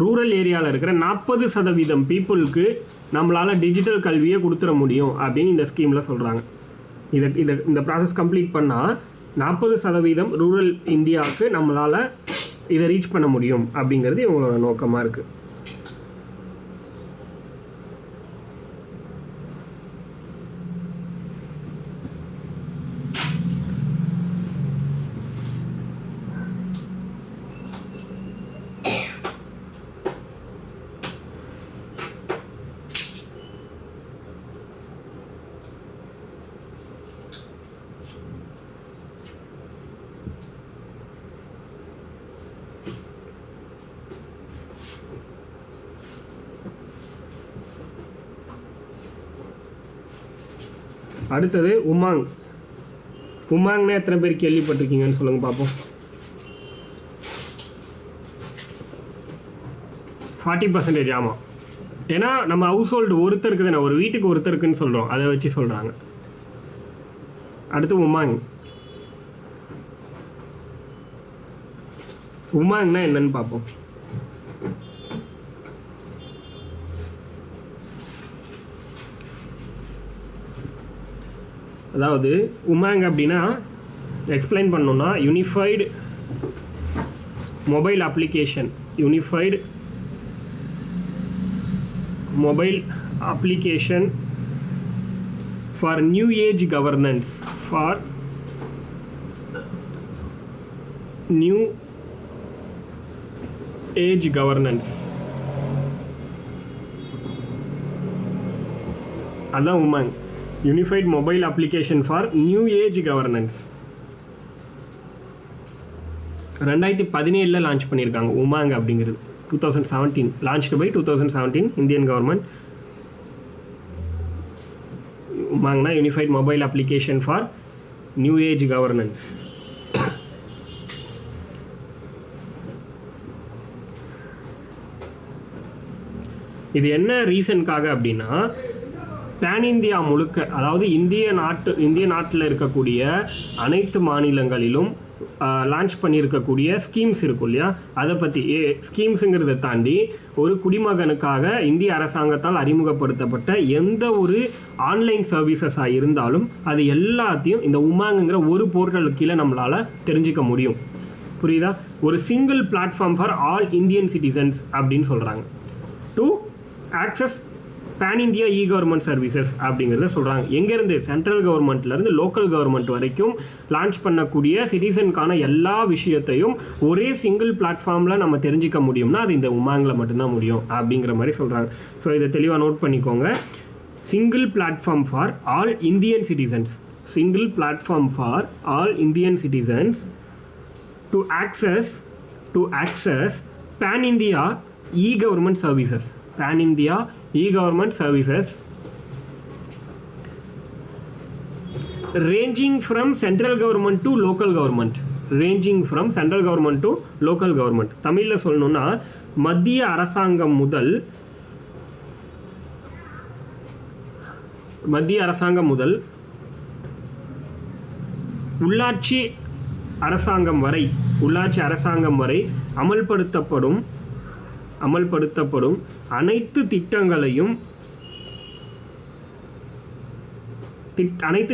ரூரல் ஏரியாவில் இருக்கிற 40% பீப்புளுக்கு நம்மளால் டிஜிட்டல் கல்வியை கொடுத்துட முடியும் அப்படின்னு இந்த ஸ்கீமில் சொல்கிறாங்க. இந்த ப்ராசஸ் கம்ப்ளீட் பண்ணால் 40% ரூரல் இந்தியாவுக்கு நம்மளால் இதை ரீச் பண்ண முடியும் அப்படிங்கிறது இவங்களோட நோக்கமாக இருக்குது. அடுத்தது உமாங். உமாங்னா எத்தனை பேர் கேள்விப்பட்டிருக்கீங்கன்னு சொல்லுங்கள் பார்ப்போம். 40%. ஆமாம், ஏன்னா நம்ம ஹவுஸ் ஹோல்டு ஒருத்தருக்கு தானே, ஒரு வீட்டுக்கு ஒருத்தருக்குன்னு சொல்கிறோம், அதை வச்சு சொல்கிறாங்க. அடுத்து உமாங். உமாங்னா என்னன்னு பார்ப்போம். அதாவது உமாங் அப்படின்னா எக்ஸ்பிளைன் பண்ணோம்னா unified mobile application. Unified mobile application for new age governance, for new age governance. அதான் UMANG, unified mobile application for new age governance. 2017 launch பண்ணியிருக்காங்க உமாங் அப்படிங்கிறது. 2017 launched by 2017 Indian government. உமாங்னா unified mobile application for new age governance. இது என்ன ரீசனுக்காக அப்படின்னா பேன் இந்தியா முழுக்க, அதாவது இந்திய நாட்டில் இருக்கக்கூடிய அனைத்து மாநிலங்களிலும் லான்ச் பண்ணியிருக்கக்கூடிய ஸ்கீம்ஸ் இருக்கும் இல்லையா, அதை பற்றி ஸ்கீம்ஸுங்கிறத தாண்டி ஒரு குடிமகனுக்காக இந்திய அரசாங்கத்தால் அறிமுகப்படுத்தப்பட்ட எந்த ஒரு ஆன்லைன் சர்வீசஸாக இருந்தாலும் அது எல்லாத்தையும் இந்த உமாங்குங்கிற ஒரு போர்ட்டலுக்கு கீழே நம்மளால் தெரிஞ்சிக்க முடியும். புரியுதா? ஒரு single platform for all Indian citizens அப்படின்னு சொல்கிறாங்க. To access pan India e government services அப்படிங்கிறத சொல்கிறாங்க. எங்கேருந்து? சென்ட்ரல் கவர்மெண்ட்லேருந்து லோக்கல் கவர்மெண்ட் வரைக்கும் லான்ச் பண்ணக்கூடிய சிட்டிசனுக்கான எல்லா விஷயத்தையும் ஒரே சிங்கிள் பிளாட்ஃபார்மில் நம்ம தெரிஞ்சிக்க முடியும்னா அது இந்த உமாங்கில் மட்டும்தான் முடியும் அப்படிங்கிற மாதிரி சொல்கிறாங்க. ஸோ இதை தெளிவாக நோட் பண்ணிக்கோங்க. Single platform for all Indian citizens, single platform for all Indian citizens to access pan India e government services. Pan India e-government services ranging from central government to local government. ranging from central government to local government. தமிழ்ல சொல்லணும்னா மத்திய அரசாங்கம் முதல் உள்ளாட்சி அரசாங்கம் வரை அமல்படுத்தப்படும் அனைத்து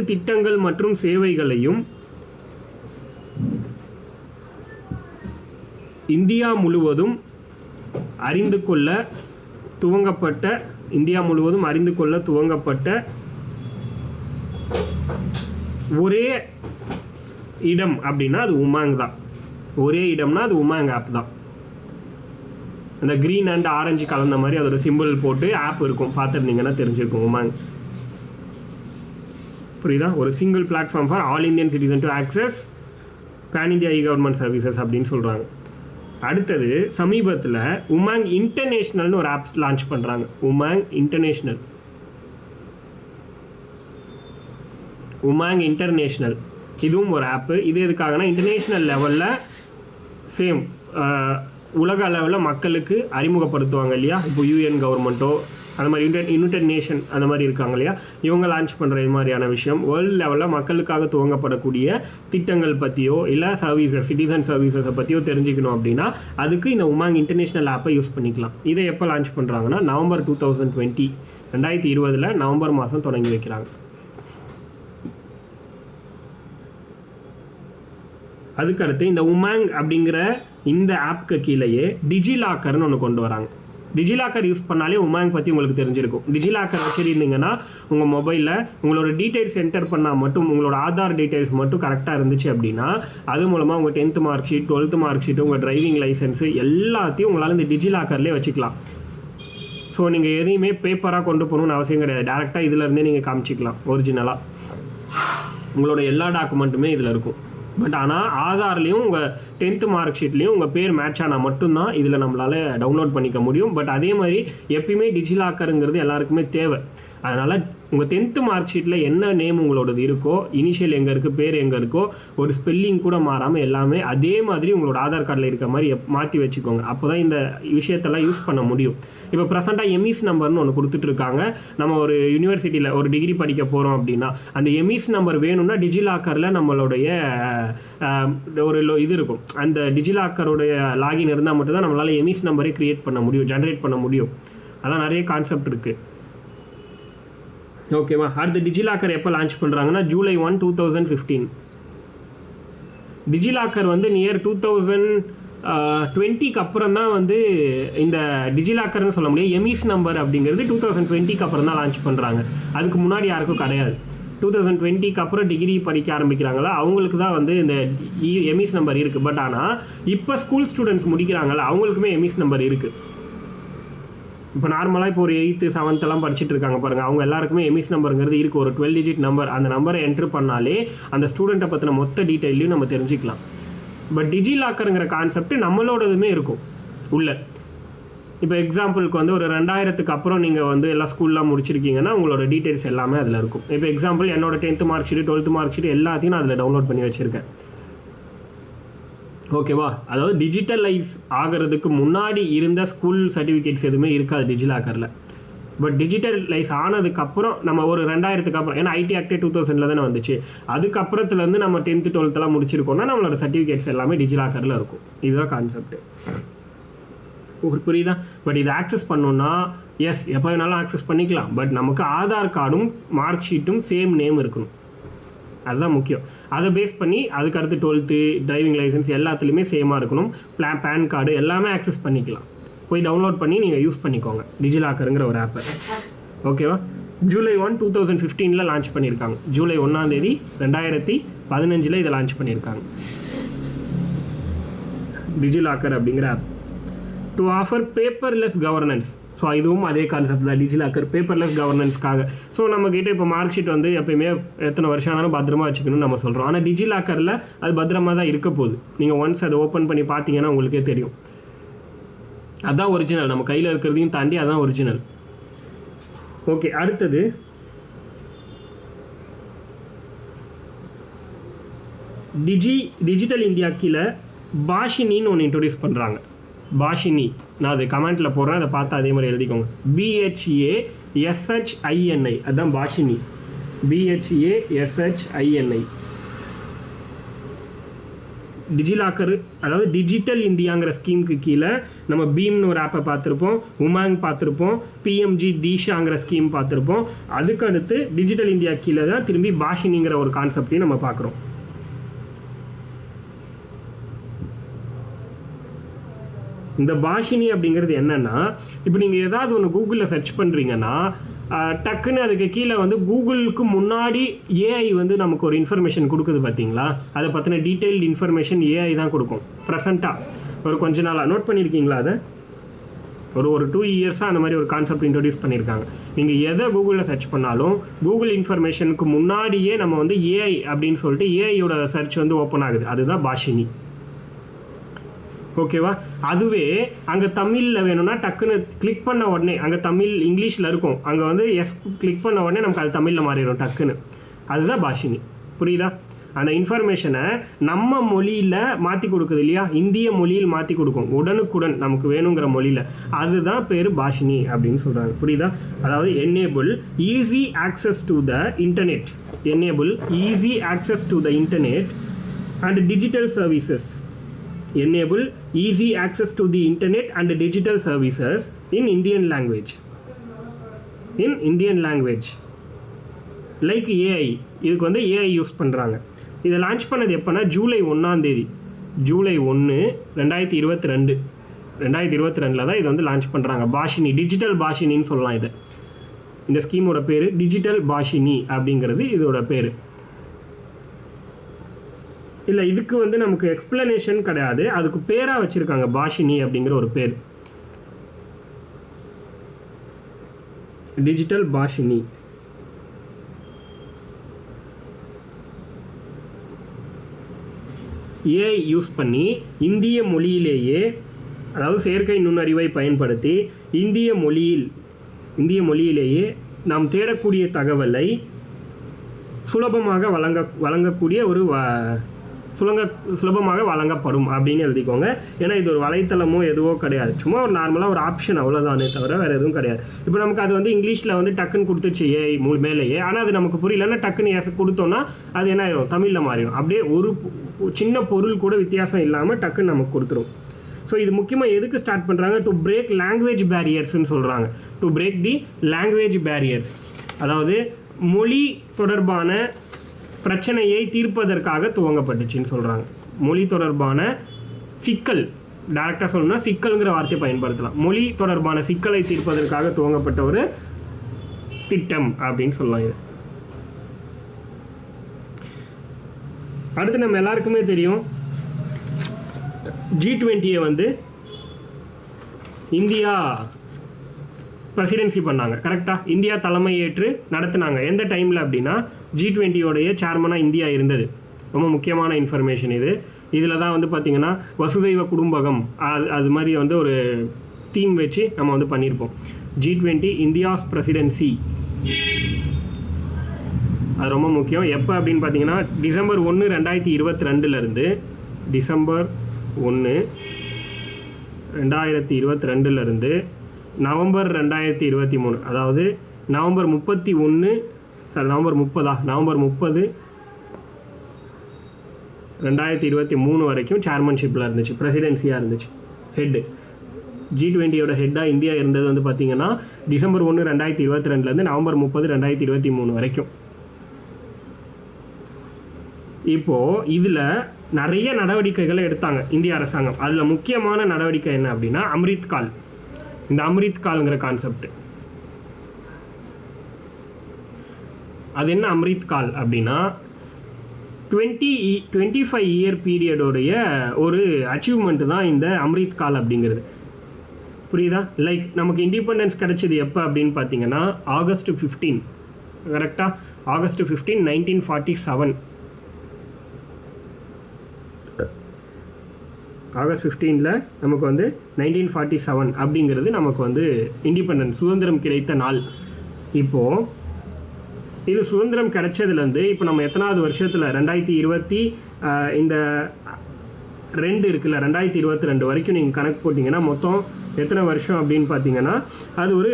திட்டங்கள் மற்றும் சேவைகளையும் இந்தியா முழுவதும் அறிந்து கொள்ள துவங்கப்பட்ட ஒரே இடம் அப்படின்னா அது உமாங் தான். ஒரே இடம்னா அது உமாங் ஆப் தான். அந்த க்ரீன் அண்ட் ஆரஞ்சு கலந்த மாதிரி அதோட சிம்பிள் போட்டு ஆப் இருக்கும், பார்த்துருந்தீங்கன்னா தெரிஞ்சிருக்கும் உமாங். புரியுதா? ஒரு single platform for all Indian citizen to access pan India e government services அப்படின்னு சொல்கிறாங்க. அடுத்தது சமீபத்தில் உமாங் இன்டர்நேஷ்னல்னு ஒரு ஆப்ஸ் லான்ச் பண்ணுறாங்க. உமாங் இன்டர்நேஷ்னல் இதுவும் ஒரு ஆப்பு. இது எதுக்காகனா இன்டர்நேஷ்னல் லெவலில் சேம் உலக அளவில் மக்களுக்கு அறிமுகப்படுத்துவாங்க இல்லையா. இப்போ யூஎன் கவர்மெண்ட்டோ அந்த மாதிரி யுனைடெட் நேஷன் அந்த மாதிரி இருக்காங்க இல்லையா, இவங்க லான்ச் பண்ணுற இது மாதிரியான விஷயம் வேர்ல்டு லெவலில் மக்களுக்காக துவங்கப்படக்கூடிய திட்டங்கள் பற்றியோ இல்லை சிட்டிசன் சர்வீசஸை பற்றியோ தெரிஞ்சுக்கணும் அப்படின்னா அதுக்கு இந்த உமாங் இன்டர்நேஷ்னல் ஆப்பை யூஸ் பண்ணிக்கலாம். இதை எப்போ லான்ச் பண்ணுறாங்கன்னா நவம்பர் 2020 நவம்பர் மாதம் தொடங்கி வைக்கிறாங்க. அதுக்கடுத்து இந்த உமாங் அப்படிங்கிற இந்த ஆப்க்கு கீழேயே டிஜிலாக்கர்னு ஒன்று கொண்டு வராங்க. டிஜிலாக்கர் யூஸ் பண்ணாலே உமாங் பற்றி உங்களுக்கு தெரிஞ்சிருக்கும். டிஜிலாக்கர் வச்சுருந்தீங்கன்னா உங்கள் மொபைலில் உங்களோட டீட்டெயில்ஸ் என்டர் பண்ணால் மட்டும், உங்களோட ஆதார் டீட்டெயில்ஸ் மட்டும் கரெக்டாக இருந்துச்சு அப்படின்னா அது மூலமாக உங்கள் 10th mark sheet, 12th mark sheet, உங்கள் டிரைவிங் லைசன்ஸு எல்லாத்தையும் உங்களால் இந்த டிஜிலாக்கர்லேயே வச்சுக்கலாம். ஸோ நீங்கள் எதையுமே பேப்பராக கொண்டு போகணுன்னு அவசியம் கிடையாது. டேரெக்டாக இதிலேருந்தே நீங்கள் காமிச்சிக்கலாம். ஒரிஜினலாக உங்களோட எல்லா டாக்குமெண்ட்டுமே இதில் இருக்கும். பட் ஆனால் ஆதார்லேயும் உங்கள் 10th மார்க் ஷீட்லேயும் உங்கள் பேர் மேட்ச் ஆனால் மட்டும்தான் இதில் நம்மளால் டவுன்லோட் பண்ணிக்க முடியும். பட் அதே மாதிரி எப்பயுமே டிஜிலாக்கருங்கிறது எல்லாருக்குமே தேவை. அதனால் உங்கள் 10th மார்க் ஷீட்டில் என்ன நேம் உங்களோடது இருக்கோ, இனிஷியல் எங்கே இருக்குது, பேர் எங்கே இருக்கோ, ஒரு ஸ்பெல்லிங் கூட மாறாமல் எல்லாமே அதே மாதிரி உங்களோட ஆதார் கார்டில் இருக்க மாதிரி மாற்றி வச்சுக்கோங்க. அப்போ தான் இந்த விஷயத்தெல்லாம் யூஸ் பண்ண முடியும். இப்போ ப்ரெசென்ட்டாக எம்இஸ் நம்பர்னு ஒன்று கொடுத்துட்ருக்காங்க. நம்ம ஒரு யூனிவர்சிட்டியில் ஒரு டிகிரி படிக்க போகிறோம் அப்படின்னா அந்த எம்இஸ் நம்பர் வேணும்னா டிஜிலாக்கரில் நம்மளுடைய ஒரு இது இருக்கும். அந்த டிஜிலாக்கருடைய லாகின் இருந்தால் மட்டும்தான் நம்மளால் எம்இஸ் நம்பரே க்ரியேட் பண்ண முடியும், ஜென்ரேட் பண்ண முடியும். அதெல்லாம் நிறைய கான்செப்ட் இருக்குது. ஓகேவா? அடுத்து டிஜிலாக்கர் எப்போ லான்ச் பண்ணுறாங்கன்னா July 1, 2015. டிஜிலாக்கர் வந்து நியர் 2020க்கு அப்புறம் தான் வந்து இந்த டிஜிலாக்கர்னு சொல்ல முடியாது, எம்இஸ் நம்பர் அப்படிங்கிறது 2020க்கு அப்புறம் தான் லான்ச் பண்ணுறாங்க. அதுக்கு முன்னாடி யாருக்கும் கிடையாது. 2020க்கு அப்புறம் டிகிரி படிக்க ஆரம்பிக்கிறாங்களா அவங்களுக்கு தான் வந்து இந்த எம்இஸ் நம்பர் இருக்குது. பட் ஆனால் இப்போ ஸ்கூல் ஸ்டூடெண்ட்ஸ் முடிக்கிறாங்களா அவங்களுக்குமே எம்இஸ் நம்பர் இருக்குது. இப்போ நார்மலாக இப்போ ஒரு 8th 7th எல்லாம் படிச்சுட்டு இருக்காங்க பாருங்கள், அவங்க எல்லாருக்குமே எம்இஸ் நம்பருங்கிறது இருக்குது. ஒரு 12 digit நம்பர். அந்த நம்பரை என்ட்ரு பண்ணாலே அந்த ஸ்டூடெண்ட்டை பற்றின மொத்த டீட்டெயிலையும் நம்ம தெரிஞ்சுக்கலாம். பட் டிஜிலாக்கருங்கிற கான்செப்ட் நம்மளோடதுமே இருக்கும் உள்ள. இப்போ எக்ஸாம்பிளுக்கு வந்து ஒரு 2000க்கு அப்புறம் நீங்கள் வந்து எல்லா ஸ்கூல்லாம் முடிச்சிருக்கீங்கன்னா உங்களோட டீட்டெயில்ஸ் எல்லாமே அதில் இருக்கும். இப்போ எக்ஸாம்பிள் என்னோட 10th mark sheet 12th mark sheet எல்லாத்தையும் நான் அதில் டவுன்லோட் பண்ணி வச்சுருக்கேன். ஓகேவா? அதாவது டிஜிட்டலைஸ் ஆகிறதுக்கு முன்னாடி இருந்த ஸ்கூல் சர்டிஃபிகேட்ஸ் எதுவுமே இருக்காது டிஜிலாக்கரில். பட் டிஜிட்டலைஸ் ஆனதுக்கப்புறம் நம்ம ஒரு 2000க்கு அப்புறம், ஏன்னா ஐடி ஆக்டே 2000 தானே வந்துச்சு, அதுக்கப்புறத்துலேருந்து நம்ம 10th 12th முடிச்சிருக்கோம்னா நம்மளோட சர்டிஃபிகேட்ஸ் எல்லாமே டிஜிலாக்கரில் இருக்கும். இதுதான் கான்செப்ட். புரியுதா? பட் இதை ஆக்சஸ் பண்ணோன்னா எஸ் எப்போ வேணாலும் ஆக்சஸ் பண்ணிக்கலாம். பட் நமக்கு ஆதார் கார்டும் மார்க் ஷீட்டும் சேம் நேம் இருக்கணும். அதுதான் முக்கியம். அதை பேஸ் பண்ணி அதுக்கடுத்து 12th டிரைவிங் லைசன்ஸ் எல்லாத்துலேயுமே சேமாக இருக்கணும். பேன் கார்டு எல்லாமே ஆக்சஸ் பண்ணிக்கலாம். போய் டவுன்லோட் பண்ணி நீங்கள் யூஸ் பண்ணிக்கோங்க டிஜிலாக்கருங்கிற ஒரு ஆப்பை. ஓகேவா? July 1, 2015 லான்ச் பண்ணியிருக்காங்க. July 1 2015 இதை லான்ச் பண்ணியிருக்காங்க டிஜிலாக்கர் அப்படிங்கிற app. To offer paperless governance. So இதுவும் அதே கான்செப்ட் தான், டிஜிலாக்கர் பேப்பர்லெஸ் கவர்னன்ஸ்க்காக. ஸோ நம்மக்கிட்ட இப்போ மார்க் ஷீட் வந்து எப்பயுமே எத்தனை வருஷம் ஆனாலும் பத்திரமா வச்சுக்கணும்னு நம்ம சொல்கிறோம். ஆனால் டிஜிலாக்கரில் அது பத்திரமா தான் இருக்க போகுது. நீங்கள் ஒன்ஸ் அதை ஓப்பன் பண்ணி பார்த்தீங்கன்னா உங்களுக்கே தெரியும். அதுதான் ஒரிஜினல். நம்ம கையில் இருக்கிறதையும் தாண்டி அதுதான் ஒரிஜினல். ஓகே, அடுத்தது டிஜிட்டல் இந்தியா கீழே பாஷினின்னு ஒன்று இன்ட்ரடியூஸ் பண்ணுறாங்க. பாஷினி, நான் அது கமெண்ட்டில் போடுறேன், அதை பார்த்து அதே மாதிரி எழுதிக்கோங்க. BHASHINI, அதுதான் பாஷினி. BHASHINI. டிஜிலாக்கர், அதாவது டிஜிட்டல் இந்தியாங்கிற ஸ்கீமுக்கு கீழே நம்ம பீம்னு ஒரு ஆப்பை பார்த்துருப்போம், உமாங் பார்த்துருப்போம், PMG தீஷாங்கிற ஸ்கீம் பார்த்துருப்போம். அதுக்கடுத்து டிஜிட்டல் இந்தியா கீழே தான் திரும்பி பாஷினிங்கிற ஒரு கான்செப்டையும் நம்ம பார்க்குறோம். இந்த பாஷினி அப்படிங்கிறது என்னென்னா, இப்போ நீங்கள் ஏதாவது ஒன்று கூகுளில் சர்ச் பண்ணுறீங்கன்னா டக்குன்னு அதுக்கு கீழே வந்து கூகுளுக்கு முன்னாடி ஏஐ வந்து நமக்கு ஒரு இன்ஃபர்மேஷன் கொடுக்குது பார்த்தீங்களா? அதை பற்றின டீட்டெயில்டு இன்ஃபர்மேஷன் ஏஐ தான் கொடுக்கும் ப்ரெசண்ட்டாக. ஒரு கொஞ்ச நாளாக நோட் பண்ணியிருக்கீங்களா? அதை ஒரு 2 இயர்ஸாக அந்த மாதிரி ஒரு கான்செப்ட் இன்ட்ரடியூஸ் பண்ணியிருக்காங்க. நீங்கள் எதை கூகுளில் சர்ச் பண்ணாலும் கூகுள் இன்ஃபர்மேஷனுக்கு முன்னாடியே நம்ம வந்து ஏஐ அப்படின்னு சொல்லிட்டு ஏஐயோட சர்ச் வந்து ஓப்பன் ஆகுது. அதுதான் பாஷினி. ஓகேவா? அதுவே அங்கே தமிழில் வேணும்னா டக்குன்னு கிளிக் பண்ண உடனே, அங்கே தமிழ் இங்கிலீஷில் இருக்கும், அங்கே வந்து எஸ் கிளிக் பண்ண உடனே நமக்கு அது தமிழில் மாறிடும் டக்குன்னு. அதுதான் பாஷினி. புரியுதா? அந்த இன்ஃபர்மேஷனை நம்ம மொழியில் மாற்றி கொடுக்குது இல்லையா, இந்திய மொழியில் மாற்றி கொடுக்கும் உடனுக்குடன் நமக்கு வேணுங்கிற மொழியில். அதுதான் பேர் பாஷினி அப்படின்னு சொல்கிறாங்க. புரியுதா? அதாவது enable easy access to the internet, enable easy access to the internet and digital services, enable easy access to the internet and digital services in Indian language, like AI. இதுக்கு வந்து AI யூஸ் பண்ணுறாங்க. இதை லான்ச் பண்ணது எப்போனா July 1, July 1, 2022 தான் இது வந்து லான்ச் பண்ணுறாங்க. பாஷினி, டிஜிட்டல் பாஷினின்னு சொல்லலாம். இதை, இந்த ஸ்கீமோட பேர் டிஜிட்டல் பாஷினி அப்படிங்கிறது இதோட பேர். இல்லை, இதுக்கு வந்து நமக்கு எக்ஸ்பிளனேஷன் கிடையாது, அதுக்கு பேராக வச்சுருக்காங்க பாஷினி அப்படிங்கிற ஒரு பேர். டிஜிட்டல் பாஷினி. ஏஐ யூஸ் பண்ணி இந்திய மொழியிலேயே, அதாவது செயற்கை நுண்ணறிவை பயன்படுத்தி இந்திய மொழியிலேயே நாம் தேடக்கூடிய தகவலை சுலபமாக வழங்கக்கூடிய ஒரு சுலபமாக வழங்கப்படும் அப்படின்னு எழுதிக்கோங்க. ஏன்னா இது ஒரு வலைத்தளமோ எதுவோ கிடையாது, சும்மா ஒரு நார்மலாக ஒரு ஆப்ஷன் அவ்வளோதானே தவிர வேறு எதுவும் கிடையாது. இப்போ நமக்கு அது வந்து இங்கிலீஷில் வந்து டக்குன்னு கொடுத்துச்சு ஏஐ மேலேயே, ஆனால் அது நமக்கு புரியலன்னா டக்குன்னு கொடுத்தோன்னா அது என்ன ஆயிரும், தமிழில் மாறிடும். அப்படியே ஒரு சின்ன பொருள் கூட வித்தியாசம் இல்லாமல் டக்குன்னு நமக்கு கொடுத்துரும். ஸோ இது முக்கியமாக எதுக்கு ஸ்டார்ட் பண்ணுறாங்க, டு பிரேக் லாங்குவேஜ் பேரியர்ஸ்ன்னு சொல்கிறாங்க. To break the language barriers, அதாவது மொழி தொடர்பான பிரச்சனையை தீர்ப்பதற்காக துவங்கப்பட்டுச்சுன்னு சொல்கிறாங்க. மொழி தொடர்பான சிக்கல், டைரக்டாக சொல்லணும்னா சிக்கல்ங்கிற வார்த்தையை பயன்படுத்தலாம். மொழி தொடர்பான சிக்கலை தீர்ப்பதற்காக துவங்கப்பட்ட ஒரு திட்டம் அப்படின்னு சொல்லலாம் இது. அடுத்து நம்ம எல்லாருக்குமே தெரியும் G20 வந்து இந்தியா பிரசிடென்சி பண்ணாங்க, கரெக்டாக? இந்தியா தலைமை ஏற்று நடத்தினாங்க. எந்த டைமில் அப்படின்னா G20யோடைய சேர்மனாக இந்தியா இருந்தது. ரொம்ப முக்கியமான இன்ஃபர்மேஷன் இது. இதில் தான் வந்து பார்த்திங்கன்னா வசுதைவ குடும்பகம் அது மாதிரி வந்து ஒரு தீம் வச்சு நம்ம வந்து பண்ணியிருப்போம். G20 இந்தியாஸ் பிரசிடென்சி, அது ரொம்ப முக்கியம். எப்போ அப்படின்னு பார்த்தீங்கன்னா டிசம்பர் 1, 2022 டிசம்பர் 1, 2022 நவம்பர் 2023, அதாவது நவம்பர் 30, 2023 வரைக்கும் சேர்மன்ஷிப்பில் இருந்துச்சு, பிரசிடென்சியாக இருந்துச்சு. ஹெட்டு G20யோட ஹெட்டாக இந்தியா இருந்தது வந்து பார்த்திங்கன்னா டிசம்பர் 1, 2022 நவம்பர் 30, 2023 வரைக்கும். இப்போது இதில் நிறைய நடவடிக்கைகளை எடுத்தாங்க இந்திய அரசாங்கம். அதில் முக்கியமான நடவடிக்கை என்ன அப்படின்னா அம்ரித் கால். இந்த அம்ரித் கால்ங்கிற கான்செப்ட், அது என்ன அம்ரித் கால் அப்படின்னா 25 இயர் பீரியடோடைய ஒரு அச்சீவ்மெண்ட் தான் இந்த அம்ரித் கால் அப்படிங்கிறது. புரியுதா? லைக் நமக்கு இண்டிபெண்டன்ஸ் கிடைச்சது எப்போ அப்படின்னு பார்த்தீங்கன்னா ஆகஸ்ட் 15, கரெக்டாக? ஆகஸ்ட் 15, 1947. ஆகஸ்ட் 15 நமக்கு வந்து 1947 அப்படிங்கிறது நமக்கு வந்து இண்டிபெண்டன்ஸ், சுதந்திரம் கிடைத்த நாள். இப்போது இது சுதந்திரம் கிடைச்சதுலேருந்து இப்போ நம்ம எத்தனாவது வருஷத்தில் 2020 இந்த 2 இருக்குல்ல, 2022 வரைக்கும் நீங்கள் கணக்கு போட்டிங்கன்னா மொத்தம் எத்தனை வருஷம் அப்படின்னு பார்த்தீங்கன்னா அது ஒரு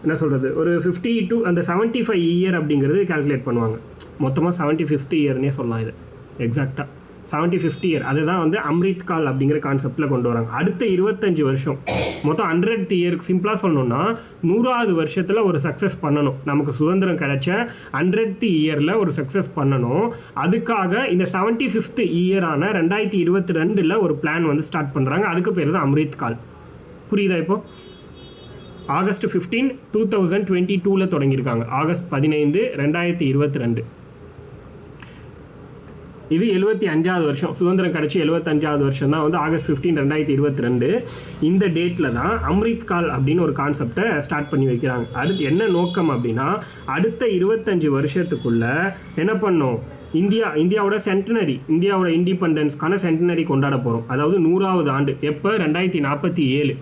என்ன சொல்கிறது, ஒரு 52 அந்த 75 இயர் அப்படிங்கிறது கால்குலேட் பண்ணுவாங்க. மொத்தமாக 75th இயர்னே சொல்லலாம். இது எக்ஸாக்டாக 75th இயர். அதுதான் வந்து அம்ரித் கால் அப்படிங்கிற கான்செப்டில் கொண்டு வராங்க. அடுத்த 25 வருஷம், மொத்தம் 100th இயருக்கு சிம்பிளாக சொல்லணும்னா 100வது வருஷத்தில் ஒரு சக்ஸஸ் பண்ணணும். நமக்கு சுதந்திரம் கிடைச்ச 100th இயரில் ஒரு சக்ஸஸ் பண்ணணும். அதுக்காக இந்த 75th இயரான 2022 ஒரு பிளான் வந்து ஸ்டார்ட் பண்ணுறாங்க. அதுக்கு பேர் தான் அம்ரித் கால். புரியுதா? இப்போ ஆகஸ்ட் 15, 2022 தொடங்கியிருக்காங்க. ஆகஸ்ட் 15, 2022. இது 75வது வருஷம், சுதந்திரம் கிடச்சி 75வது வருஷம் தான் வந்து ஆகஸ்ட் 15, 2022. இந்த டேட்டில் தான் அம்ரித் கால் அப்படின்னு ஒரு கான்செப்டை ஸ்டார்ட் பண்ணி வைக்கிறாங்க. அடுத்து என்ன நோக்கம் அப்படின்னா அடுத்த 25 வருஷத்துக்குள்ளே என்ன பண்ணோம், இந்தியாவோட சென்டினரி, இந்தியாவோட இண்டிபெண்டன்ஸ்க்கான சென்டினரி கொண்டாட போகிறோம். அதாவது 100வது ஆண்டு. எப்போ? 2047.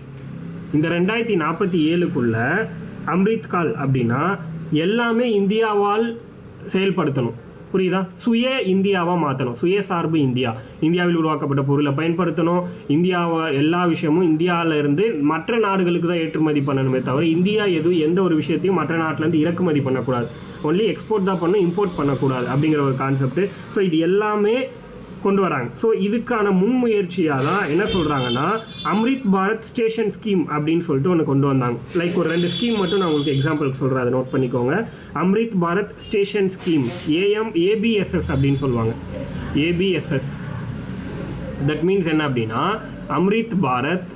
இந்த 2047க்குள்ள அம்ரித் கால் அப்படின்னா எல்லாமே இந்தியாவால் செயல்படுத்தணும். புரியுதா? சுய இந்தியாவாக மாற்றணும், சுயசார்பு இந்தியா. இந்தியாவில் உருவாக்கப்பட்ட பொருளை பயன்படுத்தணும். இந்தியாவை எல்லா விஷயமும் இந்தியாவில் இருந்து மற்ற நாடுகளுக்கு தான் ஏற்றுமதி பண்ணணுமே தவிர இந்தியா எந்த ஒரு விஷயத்தையும் மற்ற நாட்டிலேருந்து இறக்குமதி பண்ணக்கூடாது. ஒன்லி எக்ஸ்போர்ட் தான் பண்ணணும், இம்போர்ட் பண்ணக்கூடாது அப்படிங்கிற ஒரு கான்செப்ட். ஸோ இது எல்லாமே கொண்டு வராங்க. ஸோ இதுக்கான முன்முயற்சியாக தான் என்ன சொல்கிறாங்கன்னா அம்ரித் பாரத் ஸ்டேஷன் ஸ்கீம் அப்படின்னு சொல்லிட்டு ஒன்று கொண்டு வந்தாங்க. லைக் ஒரு 2 ஸ்கீம் மட்டும் நான் உங்களுக்கு எக்ஸாம்பிளுக்கு சொல்கிறேன், அதை நோட் பண்ணிக்கோங்க. Amrit Bharat station scheme, ABSS அப்படின்னு சொல்லுவாங்க. ABSS தட் மீன்ஸ் என்ன அப்படின்னா Amrit Bharat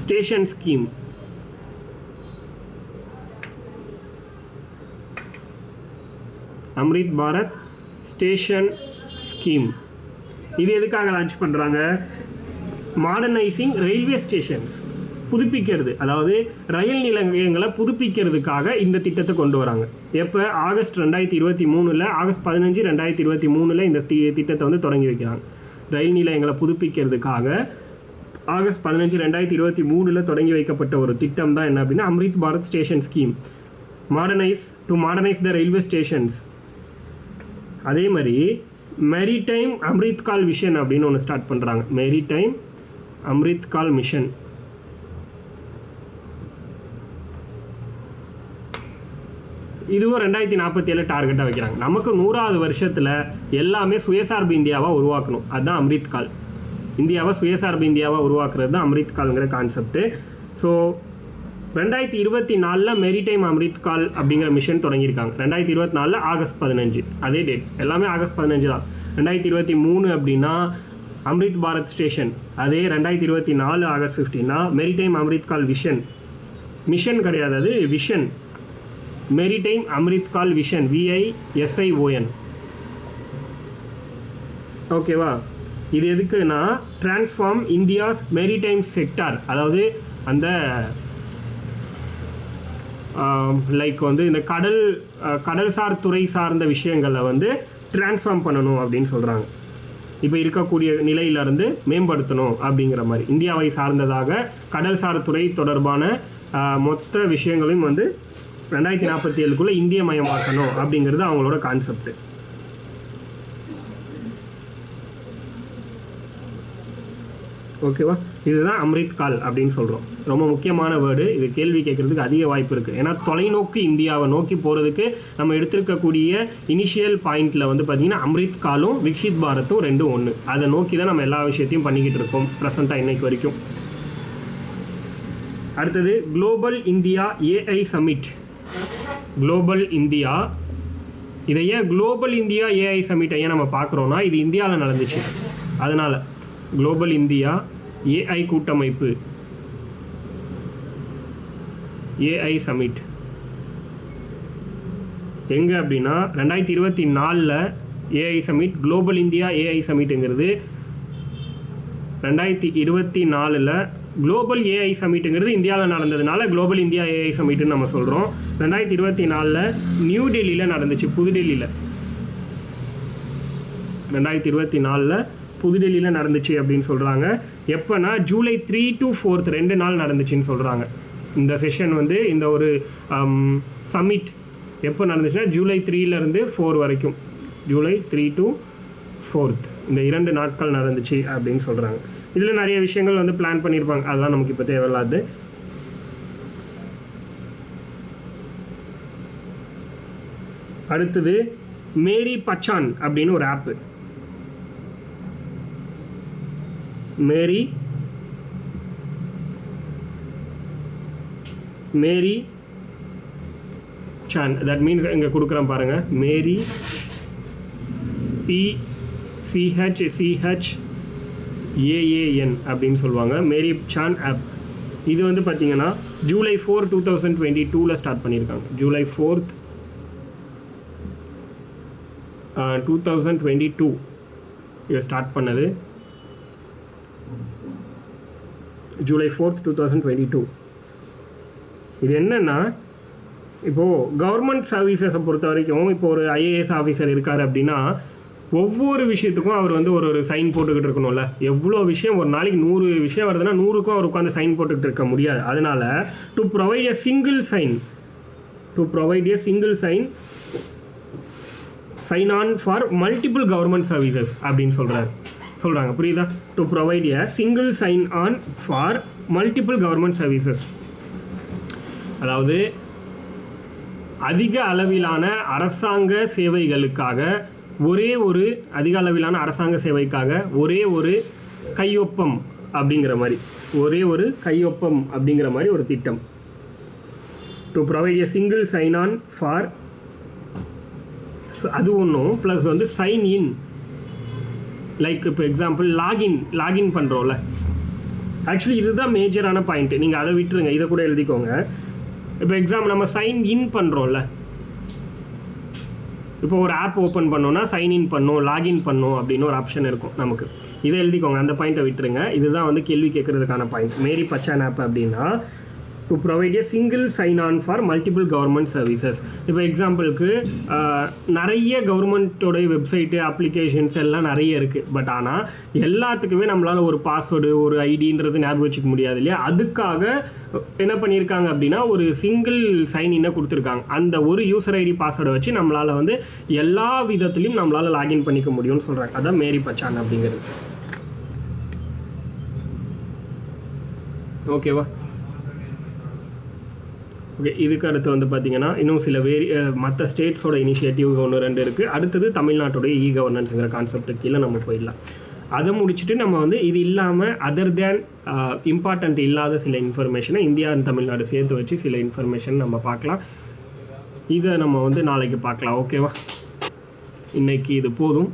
station scheme. Amrit Bharat station scheme இது எதுக்காக லான்ச் பண்ணுறாங்க? மாடர்னைசிங் ரயில்வே ஸ்டேஷன்ஸ், புதுப்பிக்கிறது, அதாவது ரயில் நிலையங்களை புதுப்பிக்கிறதுக்காக இந்த திட்டத்தை கொண்டு வராங்க. எப்போ? ஆகஸ்ட் 2023, ஆகஸ்ட் 15, 2023 இந்த திட்டத்தை வந்து தொடங்கி வைக்கிறாங்க. ரயில் நிலையங்களை புதுப்பிக்கிறதுக்காக ஆகஸ்ட் 15 2023 தொடங்கி வைக்கப்பட்ட ஒரு திட்டம் தான் என்ன அப்படின்னா Amrit Bharat station scheme. Modernise the railway stations. அதே மாதிரி மெரிடைம் அம்ரித் கால் விஷன் அப்படின்னு ஒன்று ஸ்டார்ட் பண்ணுறாங்க. மெரிடைம் அம்ரித் கால் மிஷன். இதுவும் 2047 டார்கெட்டாக வைக்கிறாங்க. நமக்கு 100வது வருஷத்தில் எல்லாமே சுயசார்பு இந்தியாவாக உருவாக்கணும். அதுதான் அம்ரித் கால். இந்தியாவை சுயசார்பு இந்தியாவாக உருவாக்குறது தான் அம்ரித் கால்ங்கிற concept. So 2024 maritime Amrit Kaal அப்படிங்கிற மிஷன் தொடங்கியிருக்காங்க. 2024 ஆகஸ்ட் 15 அதே டேட், எல்லாமே ஆகஸ்ட் 15 தான். 2023 அப்படின்னா அம்ரித் பாரத் ஸ்டேஷன், அதே 2024 ஆகஸ்ட் 15 மெரிடைம் அம்ரித் கால் விஷன். மிஷன் கிடையாது, அது விஷன். மெரிடைம் அம்ரித் கால் விஷன், VISION. ஓகேவா? இது எதுக்குன்னா டிரான்ஸ்ஃபார்ம் இந்தியாஸ் மெரிடைம் செக்டார், அதாவது அந்த லைக் வந்து இந்த கடல்சார் துறை சார்ந்த விஷயங்களை வந்து டிரான்ஸ்ஃபார்ம் பண்ணணும் அப்படின்னு சொல்கிறாங்க. இப்போ இருக்கக்கூடிய நிலையிலிருந்து மேம்படுத்தணும் அப்படிங்கிற மாதிரி இந்தியாவை சார்ந்ததாக கடல்சார் துறை தொடர்பான மொத்த விஷயங்களையும் வந்து 2047 இந்திய மயமாக்கணும் அப்படிங்கிறது அவங்களோட கான்செப்ட். ஓகேவா? இதுதான் அம்ரித் கால் அப்படின்னு சொல்கிறோம். ரொம்ப முக்கியமான வேர்டு. இது கேள்வி கேட்குறதுக்கு அதிக வாய்ப்பு இருக்குது. ஏன்னா தொலைநோக்கு இந்தியாவை நோக்கி போகிறதுக்கு நம்ம எடுத்திருக்கக்கூடிய இனிஷியல் பாயிண்டில் வந்து பார்த்திங்கன்னா அம்ரித் காலும் விக்ஷித் பாரத்தும் ரெண்டும் ஒன்று. அதை நோக்கி தான் நம்ம எல்லா விஷயத்தையும் பண்ணிக்கிட்டு இருக்கோம் ப்ரெசண்ட்டாக இன்னைக்கு வரைக்கும். அடுத்தது global India AI summit. Global India, இதை ஏன் குளோபல் இந்தியா AI சமிட்டை ஏன் நம்ம பார்க்குறோன்னா இது இந்தியாவில் நடந்துச்சு. அதனால் குளோபல் இந்தியா AI கூட்டமைப்பு, AI சமிட் எங்கே அப்படின்னா 2024 AI summit. Global India AI சமிட்டுங்கிறது 2024 குளோபல் AI சமிட்டுங்கிறது இந்தியாவில் நடந்ததுனால குளோபல் இந்தியா AI சமிட்டுன்னு நம்ம சொல்கிறோம். 2024 நியூ டெல்லியில் நடந்துச்சு, புதுடெல்லியில். 2024 புதுடெல்லியில் நடந்துச்சு அப்படின்னு சொல்கிறாங்க. எப்போனா ஜூலை 3 to 4 2 நாள் நடந்துச்சுன்னு சொல்கிறாங்க. இந்த செஷன் வந்து இந்த ஒரு சமிட் எப்போ நடந்துச்சுன்னா ஜூலை 3 to 4 வரைக்கும், ஜூலை 3 to 4 இந்த 2 நாட்கள் நடந்துச்சு அப்படின்னு சொல்கிறாங்க. இதில் நிறைய விஷயங்கள் வந்து பிளான் பண்ணியிருப்பாங்க, அதெல்லாம் நமக்கு இப்போ தேவையில்லாது. அடுத்தது மேரி பச்சான் அப்படின்னு ஒரு ஆப்பு. மேரி சான், தட் மீன்ஸ் இங்கே கொடுக்குறேன் பாருங்கள், மேரி PCHAAN அப்படின்னு சொல்லுவாங்க. மேரி சான் ஆப். இது வந்து பார்த்தீங்கன்னா ஜூலை 4 2022 ஸ்டார்ட் பண்ணியிருக்காங்க. ஜூலை 4 2022 இதை ஸ்டார்ட் பண்ணது. ஜூலை 4 2022. இது என்னென்னா இப்போது கவர்மெண்ட் சர்வீசஸை பொறுத்த வரைக்கும் இப்போ ஒரு IAS ஆஃபீஸர் இருக்கார் அப்படின்னா ஒவ்வொரு விஷயத்துக்கும் அவர் வந்து ஒரு சைன் போட்டுக்கிட்டு இருக்கணும்ல. எவ்வளோ விஷயம், ஒரு நாளைக்கு 100 விஷயம் வருதுன்னா 100க்கும் அவர் உட்காந்து சைன் போட்டுக்கிட்டு இருக்க முடியாது. அதனால் to provide a single sign on for multiple government services அப்படின்னு சொல்கிறாங்க. புரியுதா? To provide a single sign on for multiple government services. அதாவது அதிக அளவிலான அரசாங்க சேவைகளுக்காக ஒரே ஒரு கையொப்பம் அப்படிங்கிற மாதிரி ஒரு திட்டம். To provide a single sign on for, அது ஒன்றும் ப்ளஸ் வந்து சைன் இன், லைக் இப்போ எக்ஸாம்பிள் லாகின் பண்ணுறோம்ல. ஆக்சுவலி இதுதான் மேஜரான பாயிண்ட்டு, நீங்கள் அதை விட்டுருங்க, இதை கூட எழுதிக்கோங்க. இப்போ நம்ம சைன் இன் பண்ணுறோம்ல, இப்போ ஒரு ஆப் ஓப்பன் பண்ணோன்னா சைன் இன் பண்ணோம், லாகின் பண்ணோம் அப்படின்னு ஒரு ஆப்ஷன் இருக்கும் நமக்கு. இதை எழுதிக்கோங்க, அந்த பாயிண்ட்டை விட்டுருங்க. இதுதான் வந்து கேள்வி கேட்குறதுக்கான பாயிண்ட். மேரி பச்சான் ஆப் அப்படின்னா to provide a single sign on for multiple government services. இப்போ எக்ஸாம்பிளுக்கு நிறைய கவர்மெண்ட்டோடைய வெப்சைட்டு அப்ளிகேஷன்ஸ் எல்லாம் நிறைய இருக்குது. பட் ஆனால் எல்லாத்துக்குமே நம்மளால் ஒரு பாஸ்வேர்டு ஒரு ஐடின்றது ஞாபகம் வச்சுக்க முடியாது இல்லையா? அதுக்காக என்ன பண்ணியிருக்காங்க அப்படின்னா ஒரு சிங்கிள் சைன்இன்னை கொடுத்துருக்காங்க. அந்த ஒரு யூசர் ஐடி பாஸ்வேர்டை வச்சு நம்மளால் வந்து எல்லா விதத்துலையும் நம்மளால் லாகின் பண்ணிக்க முடியும்னு சொல்கிறாங்க. அதான் மேரி பச்சான் அப்படிங்கிறது. ஓகேவா? ஓகே, இதுக்கு அடுத்து வந்து பார்த்திங்கன்னா இன்னும் சில மற்ற ஸ்டேட்ஸோட இனிஷியேட்டிவ் 1-2 இருக்குது. அடுத்தது தமிழ்நாட்டோடைய இ கவர்னன்ஸுங்கிற கான்செப்ட் கீழே நம்ம போயிடலாம். அதை முடிச்சுட்டு நம்ம வந்து இது இல்லாமல் அதர் தேன் இம்பார்ட்டண்ட் இல்லாத சில இன்ஃபர்மேஷனை இந்தியா அண்ட் தமிழ்நாடு சேர்த்து வச்சு சில இன்ஃபர்மேஷன் நம்ம பார்க்கலாம். இதை நம்ம வந்து நாளைக்கு பார்க்கலாம். ஓகேவா? இன்றைக்கி இது போதும்.